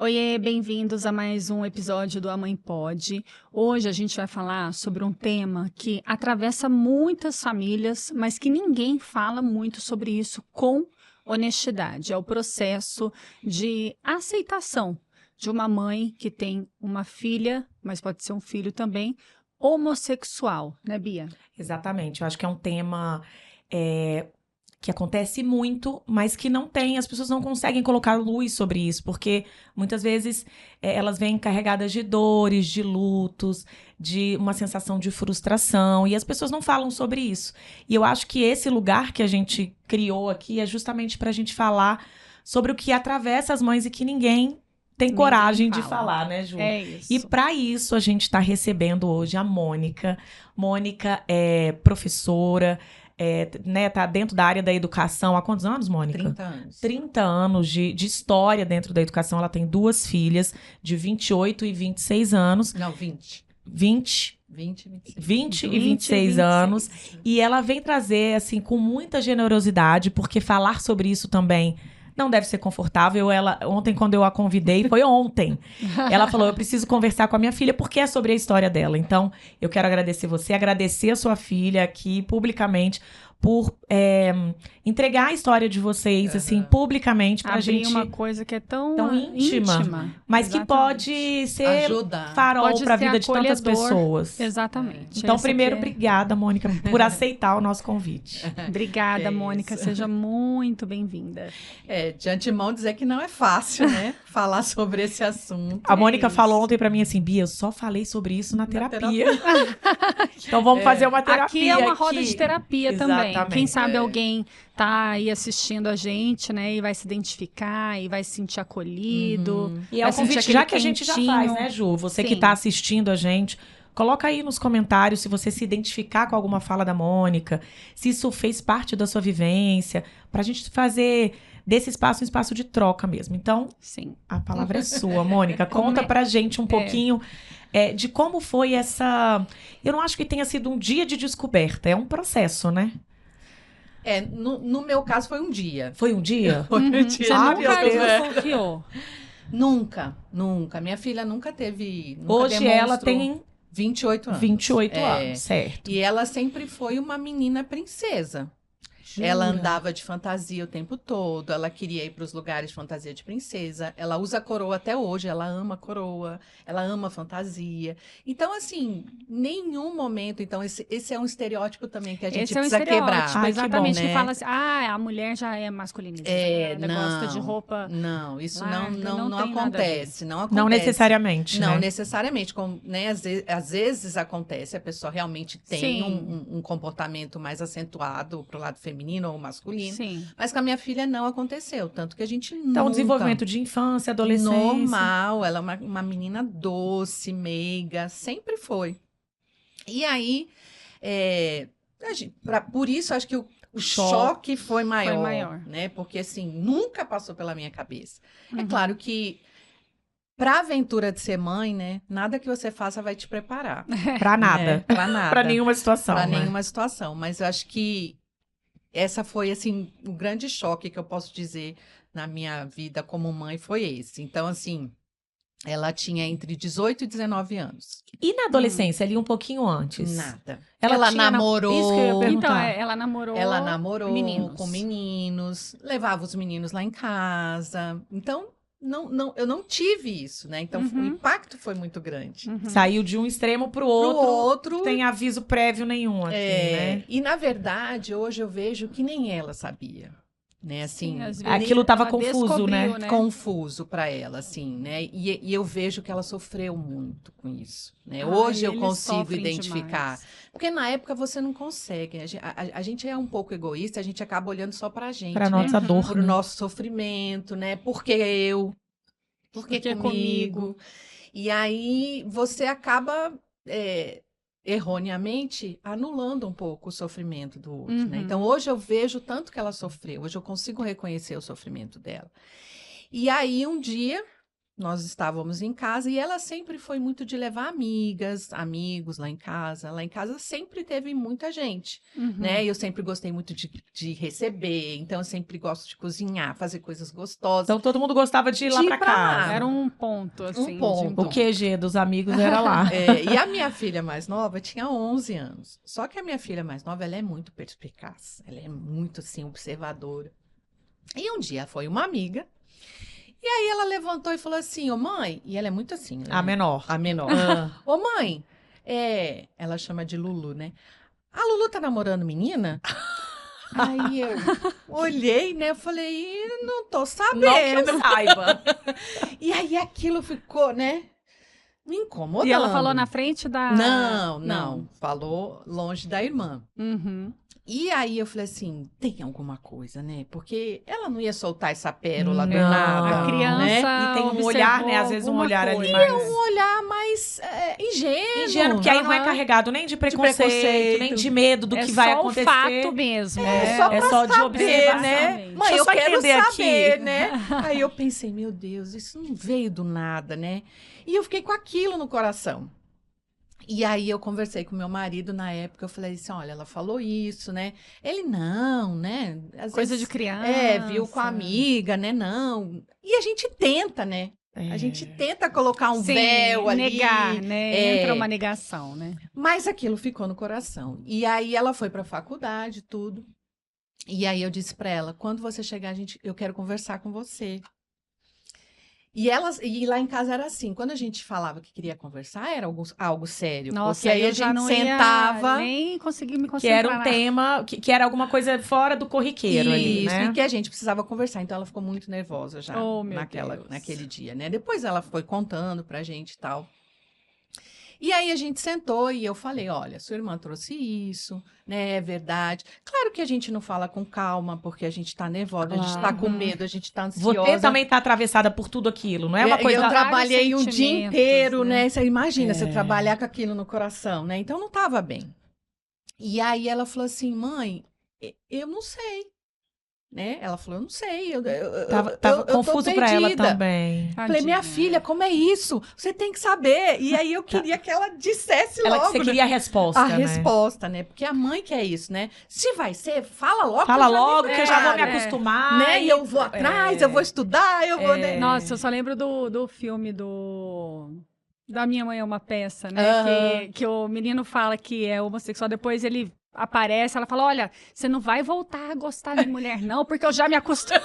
Oiê, bem-vindos a mais um episódio do A Mãe Pode. Hoje a gente vai falar sobre um tema que atravessa muitas famílias, mas que ninguém fala muito sobre isso com honestidade. É o processo de aceitação de uma mãe que tem uma filha, mas pode ser um filho também, homossexual, né, Bia? Exatamente, eu acho que é um tema que acontece muito, mas que não tem, as pessoas não conseguem colocar luz sobre isso, porque muitas vezes elas vêm carregadas de dores, de lutos, de uma sensação de frustração, e as pessoas não falam sobre isso. E eu acho que esse lugar que a gente criou aqui é justamente para a gente falar sobre o que atravessa as mães e que ninguém tem coragem de falar, né, Ju? É isso. E para isso a gente está recebendo hoje a Mônica. Mônica é professora, tá dentro da área da educação há quantos anos, Mônica? 30 anos. 30 anos de história dentro da educação. Ela tem 2 filhas de 28 e 26 anos. Não, 20. 20 e 26 anos. E ela vem trazer, assim, com muita generosidade, porque falar sobre isso também não deve ser confortável. Ontem, quando eu a convidei, foi ontem, ela falou, eu preciso conversar com a minha filha, porque é sobre a história dela. Então, eu quero agradecer você, agradecer a sua filha aqui, publicamente, por entregar a história de vocês, assim, publicamente, pra Abrir gente... uma coisa que é tão íntima, mas exatamente. que pode ser Ajudar. farol Pode pra ser vida de tantas acolhedor. pessoas. Exatamente. Então, Essa primeiro, que é- obrigada, Mônica, por aceitar o nosso convite. Obrigada, Que Mônica. isso. Seja muito bem-vinda. De antemão dizer que não é fácil, né? Falar sobre esse assunto. A Mônica isso. falou ontem pra mim assim, Bia, eu só falei sobre isso na terapia. Então vamos fazer uma terapia Aqui é uma roda de terapia também. Exatamente. Quem sabe alguém tá aí assistindo a gente, né? E vai se identificar, e vai se sentir acolhido. E é vai um sentir convite, aquele já que a gente já quentinho. faz, né, Ju? Você que Sim. tá assistindo a gente, coloca aí nos comentários se você se identificar com alguma fala da Mônica, se isso fez parte da sua vivência, pra gente fazer desse espaço um espaço de troca mesmo. Então, Sim. a palavra é sua, Mônica. Conta pra gente um pouquinho de como foi essa... Eu não acho que tenha sido um dia de descoberta, é um processo, né? No meu caso foi um dia. Foi um dia? Foi um dia. Você Ah, nunca meu Deus. desconfiou. Nunca. Minha filha nunca teve... Nunca Hoje ela demonstrou tem 28 anos. 28 anos, certo. E ela sempre foi uma menina princesa. Ela andava de fantasia o tempo todo, ela queria ir para os lugares de fantasia de princesa, ela usa coroa até hoje, ela ama coroa, ela ama fantasia. Então, assim, nenhum momento... Então, esse é um estereótipo também que a gente Esse é um precisa estereótipo, quebrar. Ai, que exatamente, bom, que né? fala assim, a mulher já é masculinizada, gosta de roupa... Não, isso larga, não tem nada a ver. acontece, não acontece. Não necessariamente, Não né? necessariamente, né? Às vezes acontece, a pessoa realmente tem Sim. um comportamento mais acentuado pro lado feminino ou masculino, Sim. mas com a minha filha não aconteceu, tanto que a gente Então, nunca... desenvolvimento de infância, adolescência. Normal, ela é uma menina doce, meiga, sempre foi. E aí, por isso, acho que o choque foi maior, né? Porque, assim, nunca passou pela minha cabeça. É claro que, pra aventura de ser mãe, né? Nada que você faça vai te preparar. Pra nada. Pra nada. Pra nenhuma situação, Pra né? nenhuma situação. Mas eu acho que essa foi, assim, o grande choque que eu posso dizer na minha vida como mãe foi esse. Então, assim, ela tinha entre 18 e 19 anos. E na adolescência, ali um pouquinho antes? Nada. Ela Ela tinha namorou. Isso que eu ia perguntar. Então, ela namorou meninos. Com meninos, levava os meninos lá em casa. Então, eu não tive isso, né? Então, o impacto foi muito grande. Saiu de um extremo pro Pro outro, sem aviso prévio nenhum, assim, né? E, na verdade, hoje eu vejo que nem ela sabia. Né, assim, Sim, às vezes aquilo tava ela confuso, né? descobriu, confuso para ela, assim, né? E eu vejo que ela sofreu muito com isso, né? Ai, Hoje eu eles consigo sofrem identificar. demais. Porque na época você não consegue. A gente é um pouco egoísta, a gente acaba olhando só pra gente, Pra né? nossa dor, Pro né? nosso sofrimento, né? Por que eu? Por que Porque comigo? E aí você acaba erroneamente anulando um pouco o sofrimento do outro, né? Então hoje eu vejo o tanto que ela sofreu, hoje eu consigo reconhecer o sofrimento dela. E aí um dia, nós estávamos em casa e ela sempre foi muito de levar amigas, amigos lá em casa. Lá em casa sempre teve muita gente, né? E eu sempre gostei muito de receber, então eu sempre gosto de cozinhar, fazer coisas gostosas. Então todo mundo gostava de ir lá De ir pra pra casa. lá. Era um ponto, assim. ponto. O QG dos amigos era lá. E a minha filha mais nova tinha 11 anos. Só que a minha filha mais nova, ela é muito perspicaz. Ela é muito, assim, observadora. E um dia foi uma amiga. E aí ela levantou e falou assim, ô mãe... E ela é muito assim, né? A menor. A menor. Ô mãe, ela chama de Lulu, né? A Lulu tá namorando menina? Aí eu olhei, né? Eu falei, não tô Não sabendo. que eu saiba. E aí aquilo ficou, né? Me incomodando. E ela falou na frente da... Não. Falou longe da irmã. Uhum. E aí eu falei assim, tem alguma coisa, né? Porque ela não ia soltar essa pérola do Não. nada. A criança né? E tem um observou olhar, né? Às vezes um alguma olhar ali coisa. mais... Um olhar mais ingênuo. ingênuo, porque aí não é Aham. carregado nem de preconceito, preconceito. nem de medo do É que vai só acontecer. o fato mesmo. É só de observar, né? Mãe, Deixa eu só quero entender saber, aqui. né? Aí eu pensei, meu Deus, isso não veio do nada, né? E eu fiquei com aquilo no coração. E aí eu conversei com meu marido na época, eu falei assim, olha, ela falou isso, né? Ele, não, né? Às Coisa vezes, de criança. viu com a amiga, né? Não. E a gente tenta, né? A gente tenta colocar um Sim, véu ali. negar, né? É. Entra uma negação, né? Mas aquilo ficou no coração. E aí ela foi pra faculdade, tudo. E aí eu disse pra ela, quando você chegar, eu quero conversar com você. E lá em casa era assim, quando a gente falava que queria conversar, era algo sério. Nossa, porque aí eu a já gente não sentava. ia nem conseguir me Que concentrar. era um tema, que era alguma coisa fora do corriqueiro ali, Isso, né? e que a gente precisava conversar. Então ela ficou muito nervosa já Oh, meu Deus. naquele dia, né? Depois ela foi contando pra gente e tal. E aí a gente sentou e eu falei, olha, sua irmã trouxe isso, né? É verdade. Claro que a gente não fala com calma, porque a gente tá nervosa, a gente tá com medo, a gente tá ansiosa. Você também tá atravessada por tudo aquilo, não é uma coisa... Eu trabalhei um dia sentimentos, inteiro, né? né? Você imagina, você trabalhar com aquilo no coração, né? Então não tava bem. E aí ela falou assim, mãe, eu não sei. Né? Ela falou, eu não sei. Tava eu tô confuso pra ela perdida. também. Falei, minha filha, como é isso? Você tem que saber. E aí eu queria que ela dissesse logo. Você queria a resposta, a né? resposta, né? Porque a mãe quer isso, né? Se vai ser, fala logo. Fala eu já logo, me que eu já vou me preparo, acostumar. né? E eu vou atrás, eu vou estudar, eu vou... né? Nossa, eu só lembro do filme da Minha Mãe é uma Peça, né? Aham. Que o menino fala que é homossexual, depois ele aparece, ela fala, olha, você não vai voltar a gostar de mulher não, porque eu já me acostumei.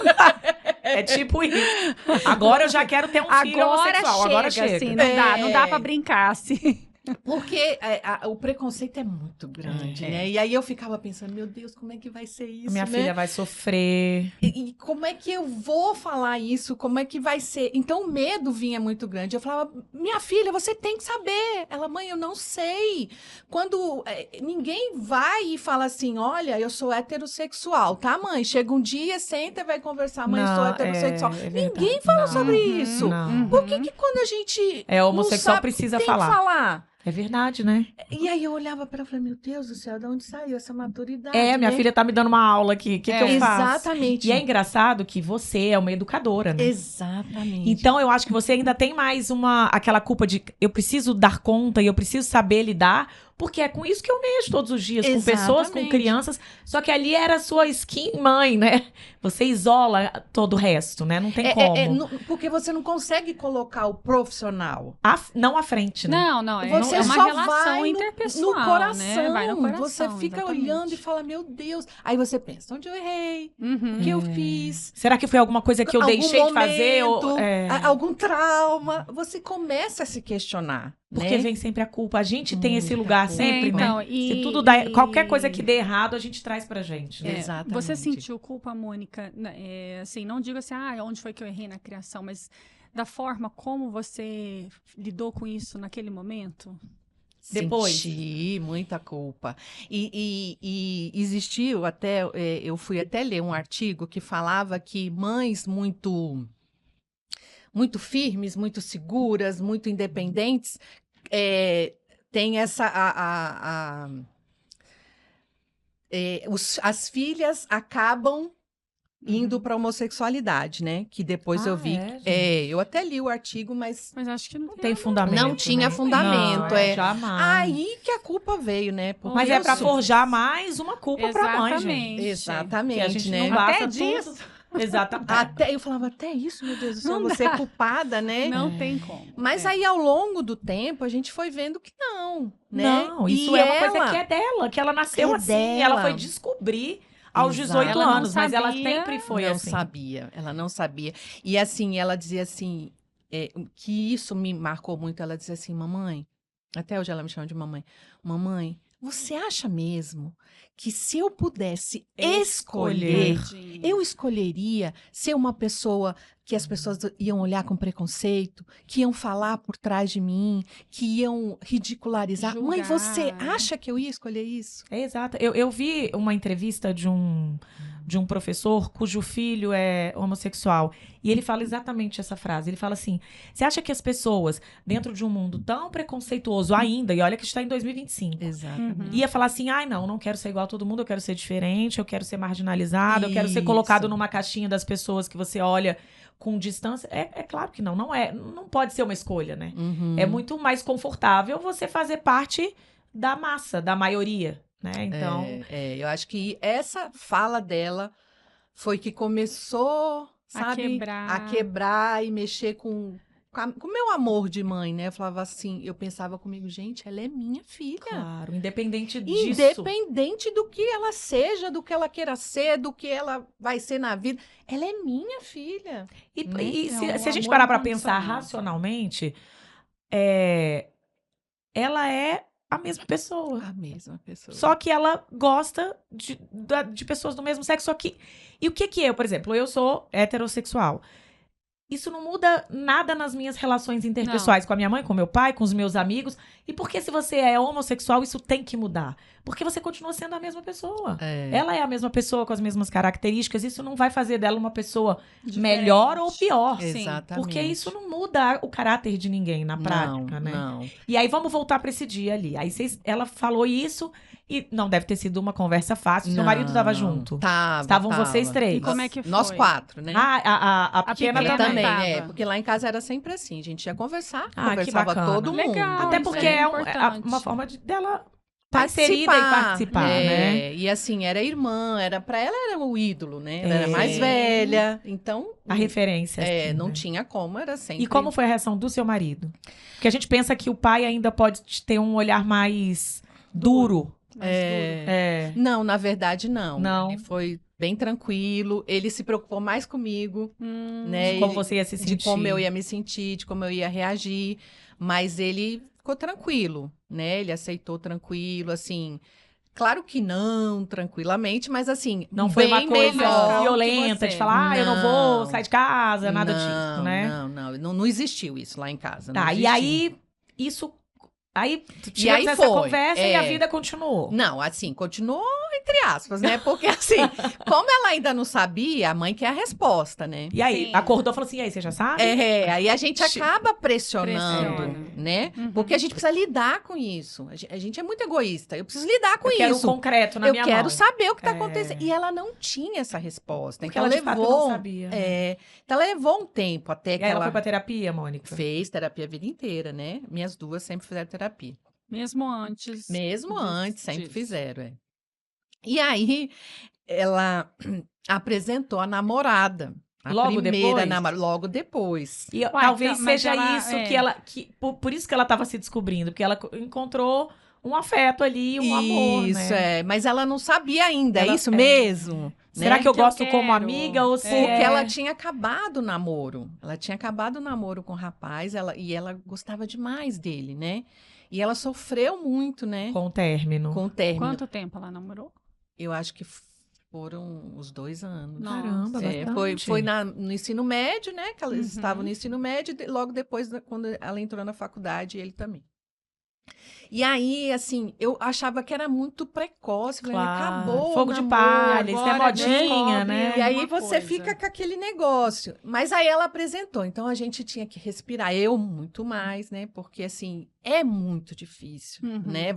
É tipo isso. Agora eu já quero ter um filho homossexual. Agora chega. assim, não dá pra brincar, assim. Porque o preconceito é muito grande, né? E aí eu ficava pensando, meu Deus, como é que vai ser isso, Minha né? filha vai sofrer. E como é que eu vou falar isso? Como é que vai ser? Então o medo vinha muito grande. Eu falava, minha filha, você tem que saber. Ela, mãe, eu não sei. Quando ninguém vai e fala assim, olha, eu sou heterossexual, tá, mãe? Chega um dia, senta e vai conversar, mãe, eu sou heterossexual. Ninguém fala sobre isso. Não. Por que quando a gente homossexual não sabe, precisa tem falar. que falar? É verdade, né? E aí eu olhava para ela e falei, meu Deus do céu, de onde saiu essa maturidade? Minha né? filha tá me dando uma aula aqui. O que eu faço? Exatamente. E é engraçado que você é uma educadora, né? Exatamente. Então, eu acho que você ainda tem mais aquela culpa de eu preciso dar conta e eu preciso saber lidar, porque é com isso que eu mexo todos os dias, com pessoas, com Exatamente. crianças. Só que ali era a sua skin mãe, né? Você isola todo o resto, né? Não tem como. Porque você não consegue colocar o profissional. Não à frente, né? Não, Você é uma só relação vai no interpessoal, coração. né? Vai no coração, Você fica exatamente. olhando e fala, meu Deus. Aí você pensa, onde eu errei? Uhum. O que eu fiz? Será que foi alguma coisa que eu Algum deixei de fazer? momento, algum trauma? Você começa a se questionar. Porque né? vem sempre a culpa. A gente tem esse Muita lugar culpa. sempre, então, né? e- Se tudo dá, e- qualquer coisa que dê errado, a gente traz pra gente, né? Exatamente. Você sentiu culpa, Mônica? Assim, não digo assim, onde foi que eu errei na criação, mas da forma como você lidou com isso naquele momento? Depois. Senti muita culpa. E existiu até, eu fui até ler um artigo que falava que mães muito firmes, muito seguras, muito independentes, têm essa... as filhas acabam indo pra homossexualidade, né? Que depois eu vi. Gente? Eu até li o artigo, mas Mas acho que não Não tem. tem fundamento. não tinha né? fundamento. Não, é. jamais. Aí que a culpa veio, né? Porque Mas é eu pra sou- forjar mais uma culpa pra mãe, gente. Exatamente, Que a gente né? não basta Até tudo. disso. Exatamente. Eu falava, até isso, meu Deus do céu, Não você é dá. culpada, né? Não tem como. Mas É. aí, ao longo do tempo, a gente foi vendo que não, né? Não, isso E é uma coisa ela- que é dela, que ela nasceu É assim. dela. Ela foi descobrir aos Exato. 18 Ela não anos, mas ela sabia, sempre foi não assim. sabia, ela não sabia. E assim, ela dizia assim, que isso me marcou muito. Ela dizia assim, mamãe, até hoje ela me chama de mamãe, você acha mesmo que se eu pudesse escolher, Tadinha. eu escolheria ser uma pessoa que as pessoas iam olhar com preconceito, que iam falar por trás de mim, que iam ridicularizar? Mãe, Julgar, você né? acha que eu ia escolher isso? É exato. Eu vi uma entrevista de um professor cujo filho é homossexual. E ele fala exatamente essa frase. Ele fala assim: você acha que as pessoas, dentro de um mundo tão preconceituoso ainda, e olha que está em 2025, Exatamente. ia falar assim: ai, não quero ser igual a todo mundo, eu quero ser diferente, eu quero ser marginalizado, eu quero ser colocado Isso. numa caixinha das pessoas que você olha com distância. É claro que não é. Não pode ser uma escolha, né? Uhum. É muito mais confortável você fazer parte da massa, da maioria, né? Então, eu acho que essa fala dela foi que começou, sabe, a quebrar e mexer com o meu amor de mãe, né? Eu falava assim, eu pensava comigo, gente, ela é minha filha. claro, independente disso. Independente do que ela seja, do que ela queira ser, do que ela vai ser na vida, ela é minha filha. E, Né? e se, É um se a gente amor parar pra pensar incondicional. racionalmente, ela é a mesma pessoa. A mesma pessoa. Só que ela gosta de pessoas do mesmo sexo. Só que. E o que eu, por exemplo, eu sou heterossexual. Isso não muda nada nas minhas relações interpessoais com a minha mãe, com meu pai, com os meus amigos. E porque se você é homossexual, isso tem que mudar. Porque você continua sendo a mesma pessoa. Ela é a mesma pessoa com as mesmas características. Isso não vai fazer dela uma pessoa melhor ou pior. Sim. Exatamente. Porque isso não muda o caráter de ninguém na prática, né? Não. E aí vamos voltar pra esse dia ali. Aí ela falou isso e não deve ter sido uma conversa fácil. Seu marido estava junto. Estavam vocês três. E como é que foi? Nós 4, né? A pequena pequena também. também, tava. Porque lá em casa era sempre assim. A gente ia conversar, Ah, que conversava bacana. todo mundo. Legal. Até isso porque é é importante. uma forma dela estar inserida e participar, né? E assim, era irmã, pra ela era o ídolo, né? Ela era É. mais velha, então... A referência. assim, não né? tinha como, era sempre... E como foi a reação do seu marido? Porque a gente pensa que o pai ainda pode ter um olhar mais duro. Mais duro. Não, na verdade, não. Não. Ele foi bem tranquilo, ele se preocupou mais comigo, né? De como Ele- você ia se sentir. de como eu ia me sentir, de como eu ia reagir, mas ele ficou tranquilo, né? Ele aceitou tranquilo, assim. Claro que não tranquilamente, mas assim, Não foi uma bem coisa melhor. violenta que de você. falar, eu não vou Não. sair de casa, nada disso, né? Não existiu isso lá em casa. não Tá, e existiu. aí, isso. Aí, E tivemos aí essa foi, conversa e a vida continuou. Não, assim, continuou entre aspas, né? Porque assim, como ela ainda não sabia, a mãe quer a resposta, né? E aí, Sim. acordou e falou assim: e aí, você já sabe? Aí a gente acaba pressionando, Pressiona. né? Uhum. Porque a gente precisa lidar com isso. A gente é muito egoísta. Eu preciso lidar com Eu quero o isso. concreto na Eu minha quero mão. saber o que está É. acontecendo. E ela não tinha essa resposta. Porque Então ela de fato levou. não sabia. né? Então ela levou um tempo até E que aí ela ela foi pra terapia, Mônica? fez terapia a vida inteira, né? Minhas duas sempre fizeram terapia. Mesmo antes. Mesmo antes, sempre disso. fizeram. E aí ela apresentou a namorada. A Logo primeira depois? namorada. Logo depois. E Uai, talvez então, mas seja ela- isso é. que ela. Por isso que ela tava se descobrindo, porque ela encontrou um afeto ali, um amor, Isso, né? Mas ela não sabia ainda, Ela- é isso mesmo? Será né? que eu Que eu gosto como quero. amiga ou se Porque é... ela tinha acabado o namoro. Ela tinha acabado o namoro com o rapaz, e ela gostava demais dele, né? E ela sofreu muito, né? com o término? Com o término. Quanto tempo ela namorou? Eu acho que foram uns 2 anos. Nossa. Caramba, bastante. Foi no ensino médio, né? Que eles Uhum. estavam no ensino médio, logo depois, quando ela entrou na faculdade, ele também. E aí, assim, eu achava que era muito precoce. Falei, Claro. acabou. o Fogo de namoro, palha, isso é agora modinha, descobre né? E aí uma você coisa. fica com aquele negócio. Mas aí ela apresentou. Então a gente tinha que respirar. Eu muito mais, né? Porque assim, é muito difícil, Uhum. né?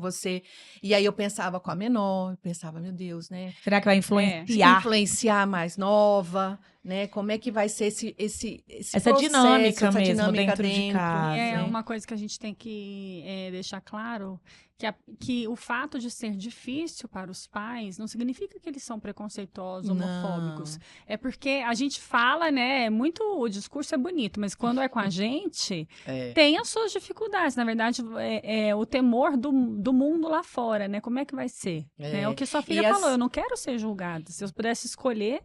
E aí eu pensava com a menor, eu pensava, meu Deus, né? Será que vai influenciar? Influenciar a mais nova, né? Como é que vai ser esse Essa processo, dinâmica essa mesmo dinâmica dentro de casa. E é né? uma coisa que a gente tem que deixar claro, que o fato de ser difícil para os pais não significa que eles são preconceituosos, homofóbicos. É porque a gente fala, né, o discurso é bonito, mas quando é com a gente, tem as suas dificuldades. Na verdade, é o temor do mundo lá fora, né? Como é que vai ser? É o que sua filha falou, eu não quero ser julgada. Se eu pudesse escolher,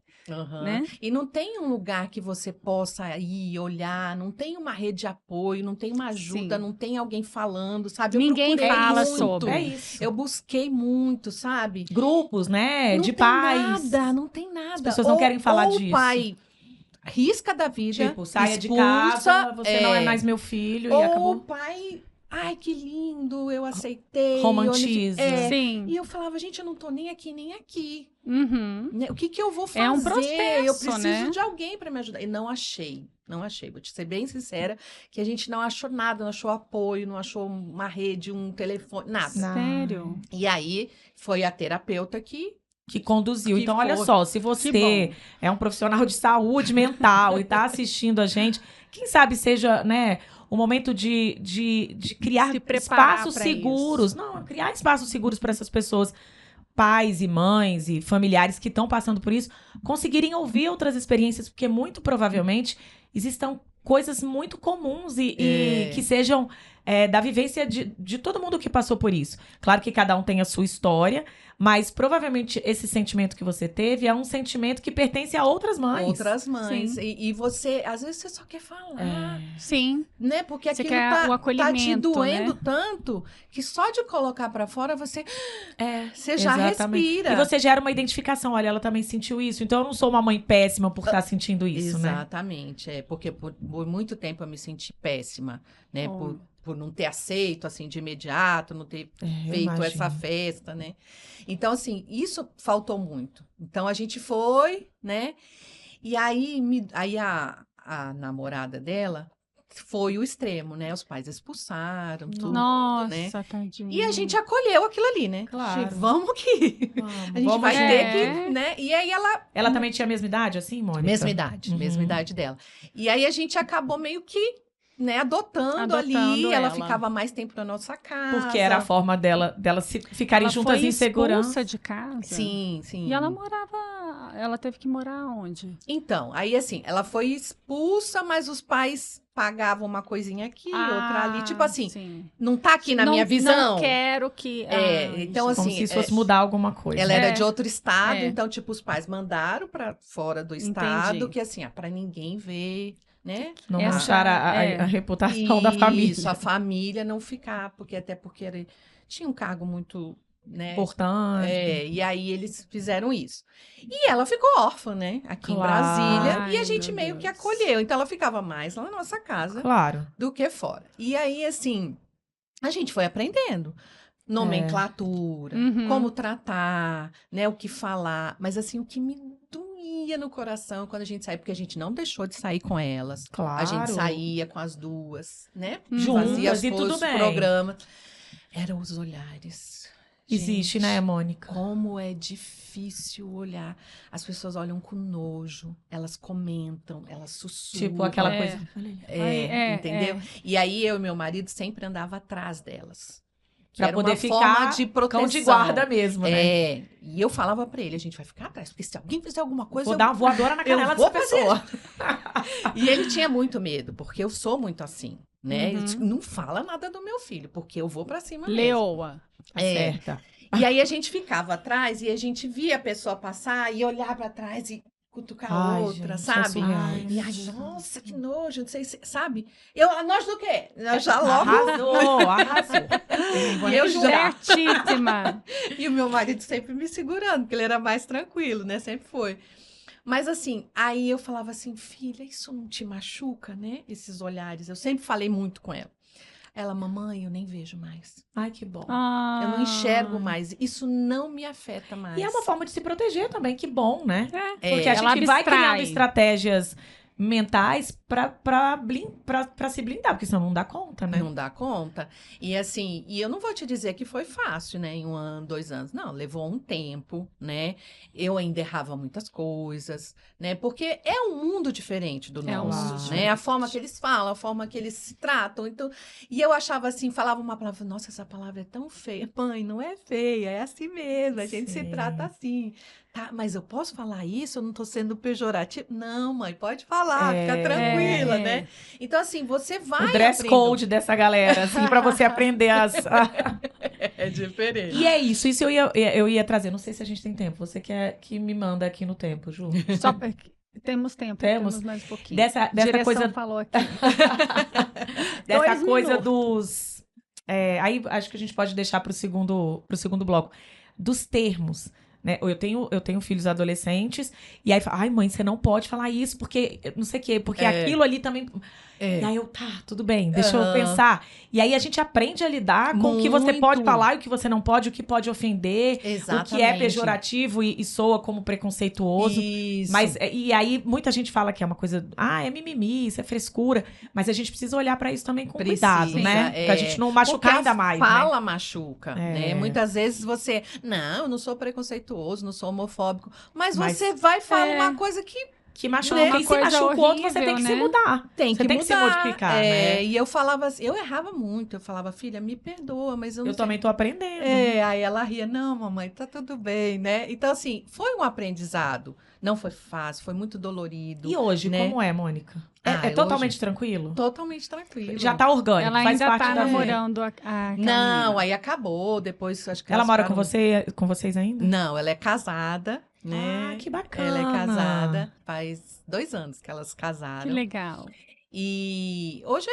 né? E não tem um lugar que você possa ir, olhar, não tem uma rede de apoio, não tem uma ajuda, Sim. não tem alguém falando, sabe? Ninguém eu procurei fala muito. sobre. É isso. Eu busquei muito, sabe? Grupos, né? Não de tem pais. nada, não tem nada. As pessoas não querem falar ou disso. O pai risca da vida, Tipo, saia de expulsa, casa, você não é mais meu filho e ou acabou. o pai, ai, que lindo, eu aceitei. Romantiza. Sim. E eu falava, gente, eu não tô nem aqui, nem aqui. Uhum. Né? O que eu vou fazer? É um processo, eu preciso né? de alguém para me ajudar. E não achei. Vou te ser bem sincera, que a gente não achou nada, não achou apoio, não achou uma rede, um telefone, nada. Sério? E aí, foi a terapeuta que conduziu. Que Então, olha foi. só, se Que você bom. é um profissional de saúde mental e tá assistindo a gente, quem sabe seja, né, o momento de criar Se preparar espaços pra seguros. isso. Não, criar espaços seguros para essas pessoas, pais e mães e familiares que estão passando por isso, conseguirem ouvir outras experiências, porque muito provavelmente existam coisas muito comuns e que sejam da vivência de todo mundo que passou por isso. Claro que cada um tem a sua história, mas provavelmente esse sentimento que você teve é um sentimento que pertence a outras mães. outras mães. Sim. E você, às vezes, você só quer falar. Sim. Né? Porque Você aquilo quer tá o te acolhimento, doendo né? tanto que só de colocar pra fora você já Exatamente. respira. E você gera uma identificação. Olha, ela também sentiu isso. Então eu não sou uma mãe péssima por estar sentindo isso, né? Exatamente, porque por muito tempo eu me senti péssima, né? Oh. Por não ter aceito, assim, de imediato, não ter eu feito essa imagino. festa, né? Então, assim, isso faltou muito. Então, a gente foi, né? E aí, a namorada dela foi o extremo, né? Os pais expulsaram, tudo, Nossa, né? tadinho. E a gente acolheu aquilo ali, né? Claro. Gente, vamos que a gente Vamos vai junto. ter que, né? E aí Ela também tinha a mesma idade, assim, Mônica? mesma idade dela. E aí a gente acabou meio que, né, adotando ali. Ela ela. ficava mais tempo na nossa casa. Porque era a forma dela ficarem Ela juntas foi em segurança. expulsa de casa? Sim, sim. E ela teve que morar onde? Então, aí assim, ela foi expulsa, mas os pais pagavam uma coisinha aqui, outra ali. Tipo assim, sim. não tá aqui na Não- minha visão. Não quero que... Então, gente. Como assim, se isso fosse mudar alguma coisa. Ela era de outro estado, É. então, tipo, os pais mandaram pra fora do estado, Entendi. que assim, pra ninguém ver, né? Não Essa- manchar a reputação da família. Isso, a família não ficar, porque tinha um cargo muito, né? Importante. E aí eles fizeram isso. E ela ficou órfã, né? Aqui em Claro. Brasília. E a Ai, gente meu meio que Deus. acolheu. Então ela ficava mais lá na nossa casa Claro. do que fora. E aí, assim, a gente foi aprendendo. Nomenclatura, Uhum. como tratar, né? O que falar. Mas assim, o que me doía no coração quando a gente saía, porque a gente não deixou de sair com elas. Claro. A gente saía com as duas, né? Juntas Fazia e tudo os bem. programas. Eram os olhares. Existe, Gente, né, Mônica? como é difícil olhar. As pessoas olham com nojo, elas comentam, elas sussurram. Tipo aquela É. coisa. Entendeu? E aí eu e meu marido sempre andava atrás delas. Que Pra era poder uma ficar forma de proteção. cão de guarda mesmo, né? E eu falava pra ele, a gente vai ficar atrás, porque se alguém fizer alguma coisa, Vou dar uma voadora na eu canela vou dessa fazer. pessoa. E ele tinha muito medo, porque eu sou muito assim, né? Uhum. Ele disse, não fala nada do meu filho, porque eu vou pra cima mesmo. Leoa. Certa. E aí a gente ficava atrás e a gente via a pessoa passar e olhar pra trás e cutucar a Ai, outra, gente, sabe? é surreal. E ai, nossa, que nojo, não sei se, sabe? Nós do quê? Eu já logo. Arrasou. Não vou E nem eu julgar. Certíssima. E o meu marido sempre me segurando, porque ele era mais tranquilo, né? Sempre foi. Mas assim, aí eu falava assim, filha, isso não te machuca, né? Esses olhares. Eu sempre falei muito com ela. Ela, mamãe, eu nem vejo mais. Ai, que bom. Eu não enxergo mais. Isso não me afeta mais. E é uma forma de se proteger também, que bom, né? Porque a ela gente vai abstrai. criando estratégias mentais pra se blindar, porque senão não dá conta, né? Não dá conta. E assim, e eu não vou te dizer que foi fácil, né? Em 1 ano, 2 anos. Não, levou um tempo, né? Eu ainda errava muitas coisas, né? Porque é um mundo diferente do É um nosso, mundo né? diferente. A forma que eles falam, a forma que eles se tratam. Então, e eu achava assim, falava uma palavra, nossa, essa palavra é tão feia. Mãe, não é feia, é assim mesmo, a gente se Sim. trata assim. Tá, mas eu posso falar isso? Eu não tô sendo pejorativo? Não, mãe, pode falar, fica tranquila, né? Então, assim, você vai O dress aprendendo. code dessa galera, assim, pra você aprender É diferente. E é isso, eu ia trazer. Não sei se a gente tem tempo. Você que me manda aqui no tempo, Ju. Só temos tempo, Temos. temos mais um pouquinho. Dessa Direção coisa, falou aqui. dessa 2 coisa minutos. dos... aí acho que a gente pode deixar pro segundo bloco. Dos termos, né? Eu tenho filhos adolescentes, e aí fala, ai, mãe, você não pode falar isso, porque não sei o quê, porque aquilo ali também... E aí eu, tá, tudo bem, deixa eu pensar. E aí a gente aprende a lidar com o que você pode Muito. falar e o que você não pode, o que pode ofender, Exatamente. o que é pejorativo e soa como preconceituoso. Isso. Mas, e aí muita gente fala que é uma coisa, é mimimi, isso é frescura, mas a gente precisa olhar pra isso também com cuidado, né? Pra gente não machucar Porque ainda a mais, né? fala machuca, né? Muitas vezes você, não, eu não sou preconceituoso, não sou homofóbico, mas você vai falar uma coisa que machuca, Né? quem se Coisa machuca o outro, você horrível, tem que se né? mudar. tem Você que tem mudar. que se modificar, né? E eu falava assim, eu errava muito, eu falava, filha, me perdoa, mas eu não Eu sei. também tô aprendendo. Aí ela ria, não, mamãe, tá tudo bem, né? Então, assim, foi um aprendizado. Não foi fácil, foi muito dolorido. E hoje, né? como é, Mônica? Ah, É totalmente hoje- tranquilo? Totalmente tranquilo. Já tá orgânico, Ela faz ainda parte tá da vida. namorando a Não, Camila. aí acabou, depois acho que Ela elas mora ficaram- com vocês ainda? Não, ela é casada, né? Ah, que bacana. Ela é casada, faz 2 anos que elas casaram. Que legal. E hoje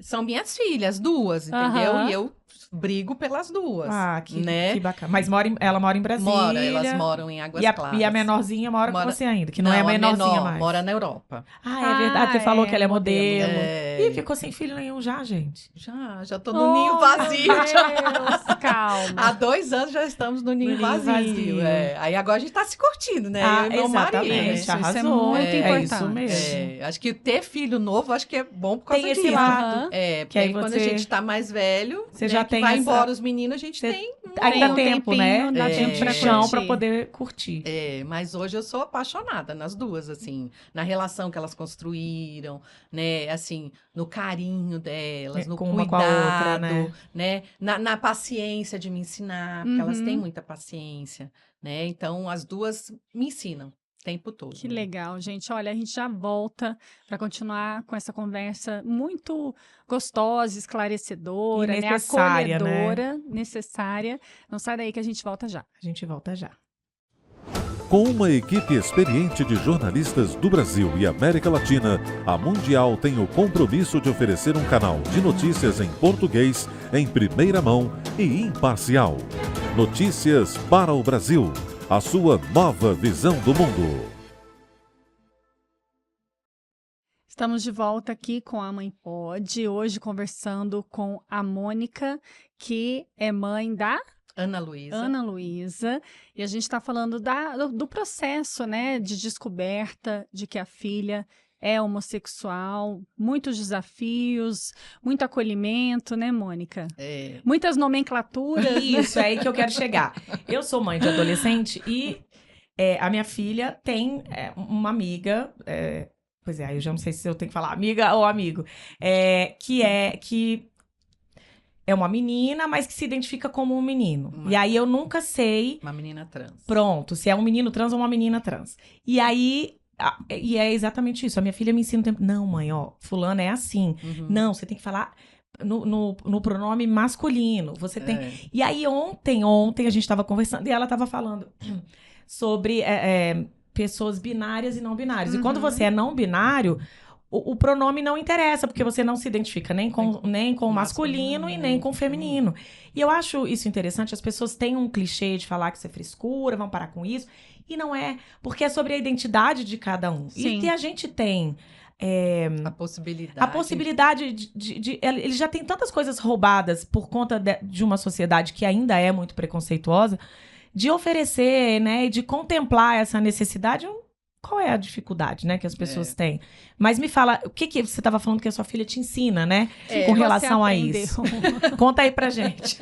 são minhas filhas, 2, entendeu? Aham. E eu brigo pelas 2. Ah, que né? bacana. Mas ela mora em Brasília. Elas moram em Águas Claras. E a menorzinha mora com você ainda, que não, é a a menorzinha menor mais. mora na Europa. Ah, é verdade. Você falou que ela é modelo. É. Ih, ficou sem filho nenhum já, gente. Já tô no ninho vazio. Meu já. Deus, calma. Há 2 anos já estamos no ninho vazio. Aí agora a gente tá se curtindo, né? Eu e meu marido. Exatamente, Isso é arrasou. muito É importante. isso mesmo. Acho que ter filho novo, acho que é bom por causa Tem esse disso. lado. Porque Que aí aí quando a você- gente tá mais velho, Você né, já que tem vai essa- embora os meninos, a gente Você- tem Ainda um dá tempo, né? tempinho, dá tempo de pra chão curtir. pra poder curtir. Mas hoje eu sou apaixonada nas 2, assim, na relação que elas construíram, né, assim, no carinho delas, no Com uma com a cuidado, outra, né? na paciência de me ensinar, porque elas Uhum. têm muita paciência, né, então as 2 me ensinam o tempo todo. Que né? legal, gente. Olha, a gente já volta para continuar com essa conversa muito gostosa, esclarecedora, E né? necessária, Acolhedora, necessária. Não sai daí que a gente volta já. A gente volta já. Com uma equipe experiente de jornalistas do Brasil e América Latina, a Mundial tem o compromisso de oferecer um canal de notícias em português, em primeira mão e imparcial. Notícias para o Brasil. A sua nova visão do mundo. Estamos de volta aqui com a Mãe Pode, hoje conversando com a Mônica, que é mãe da Ana Luísa. Ana Luísa, e a gente está falando do processo, né, de descoberta de que a filha é homossexual, muitos desafios, muito acolhimento, né, Mônica? Muitas nomenclaturas. Isso, é aí que eu quero chegar. Eu sou mãe de adolescente e a minha filha tem uma amiga, pois é, aí eu já não sei se eu tenho que falar amiga ou amigo, que é uma menina, mas que se identifica como um menino. E aí eu nunca sei, Uma menina trans. pronto, se é um menino trans ou uma menina trans. E aí, e é exatamente isso, a minha filha me ensina o tempo, não, mãe, ó, fulano é assim. Uhum. Não, você tem que falar no pronome masculino. Você tem. E aí, ontem a gente estava conversando e ela estava falando sobre pessoas binárias e não binárias. E quando você é não binário, o pronome não interessa, porque você não se identifica nem com o masculino e nem com o feminino. E eu acho isso interessante. As pessoas têm um clichê de falar que isso é frescura, vão parar com isso. E não é, porque é sobre a identidade de cada um. Sim. E que a gente tem... A possibilidade. A possibilidade de ele já tem tantas coisas roubadas por conta de uma sociedade que ainda é muito preconceituosa, de oferecer, né, e de contemplar essa necessidade qual é a dificuldade, né, que as pessoas têm. Mas me fala, o que você estava falando que a sua filha te ensina, né, com relação a isso? Conta aí pra gente.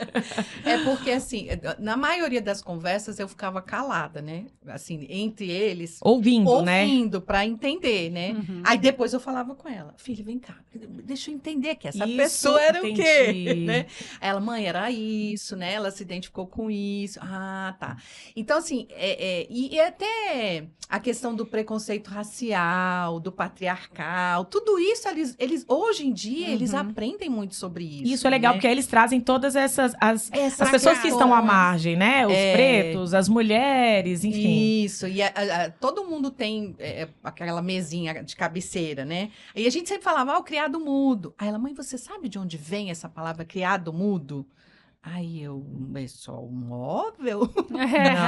É porque, assim, na maioria das conversas eu ficava calada, né? Assim, entre eles. Ouvindo, né? Ouvindo, pra entender, né? Aí depois eu falava com ela, filha, vem cá, deixa eu entender que essa pessoa era o quê? Né? Ela, mãe, era isso, né? Ela se identificou com isso. Ah, tá. Então, assim, e até a questão do preconceito racial, do patriarcal, tudo isso, eles hoje em dia, eles aprendem muito sobre isso. Isso é legal, né? porque aí eles trazem todas as pessoas que estão à margem, né? Os pretos, as mulheres, enfim. Isso, e todo mundo tem aquela mesinha de cabeceira, né? E a gente sempre falava, o criado mudo. Aí ela, mãe, você sabe de onde vem essa palavra criado mudo? Aí é só um móvel?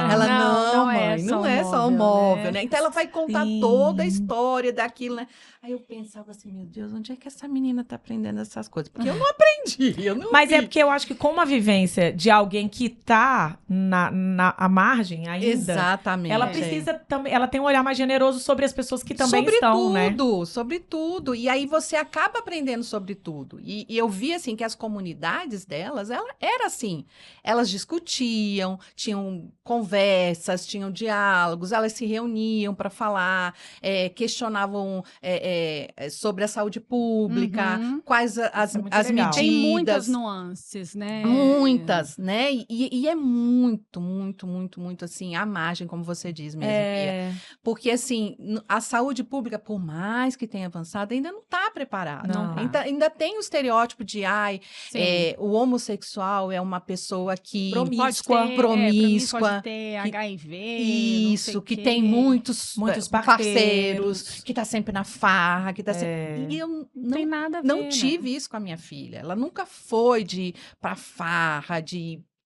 Ela, não, mãe, não é só um móvel, né? Então ela vai contar toda a história daquilo, né? Aí eu pensava assim, meu Deus, onde é que essa menina tá aprendendo essas coisas? Porque eu não aprendi, eu não Mas vi. é porque eu acho que com uma vivência de alguém que tá à margem ainda... Exatamente. Ela precisa também... Ela tem um olhar mais generoso sobre as pessoas que também sobre estão, tudo, né? Sobre tudo. E aí você acaba aprendendo sobre tudo. E eu vi, assim, que as comunidades delas, era assim. Elas discutiam, tinham conversas, tinham diálogos, elas se reuniam para falar, questionavam sobre a saúde pública, quais as medidas. Tem muitas nuances, né? Muitas, né? E é muito, muito, muito, muito, assim, à margem, como você diz mesmo, Bia. Porque, assim, a saúde pública, por mais que tenha avançado, ainda não está preparada. Ainda tem o estereótipo de, o homossexual é uma pessoa que... Promíscua. Pode ter HIV, isso, que tem muitos parceiros, que tá sempre na farra, que tá sempre... E eu tem nada a ver, não tive isso com a minha filha. Ela nunca foi pra farra,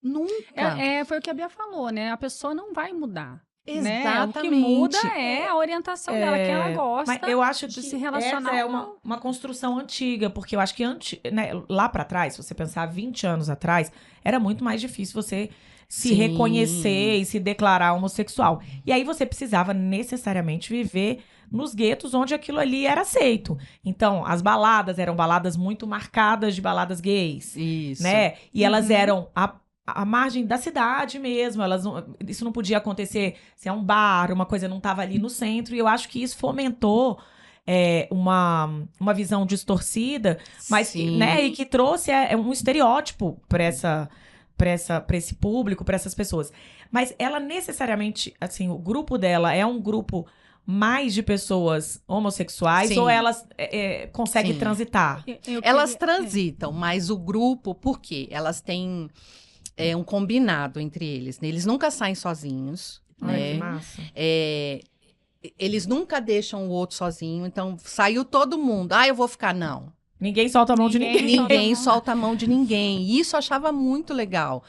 nunca. Foi o que a Bia falou, né? A pessoa não vai mudar. Exatamente. Né? O que muda é a orientação dela, que ela gosta. Mas eu acho de que se relacionar. Essa é uma construção antiga, porque eu acho que né, lá pra trás, se você pensar 20 anos atrás, era muito mais difícil você se reconhecer e se declarar homossexual. E aí você precisava necessariamente viver nos guetos onde aquilo ali era aceito. Então, as baladas eram baladas muito marcadas de baladas gays. Isso. Né? E elas eram à margem da cidade mesmo. Isso não podia acontecer se é um bar, uma coisa não estava ali no centro. E eu acho que isso fomentou uma visão distorcida, mas, né, e que trouxe um estereótipo para esse público, para essas pessoas. Mas ela necessariamente, assim, o grupo dela é um grupo mais de pessoas homossexuais ou elas conseguem transitar? Elas transitam, mas o grupo, por quê? Elas têm um combinado entre eles, né? Eles nunca saem sozinhos. Ai, que massa. Eles nunca deixam o outro sozinho, então saiu todo mundo. Eu vou ficar, não. Ninguém solta a mão de ninguém. Ninguém solta a mão de ninguém. E isso eu achava muito legal.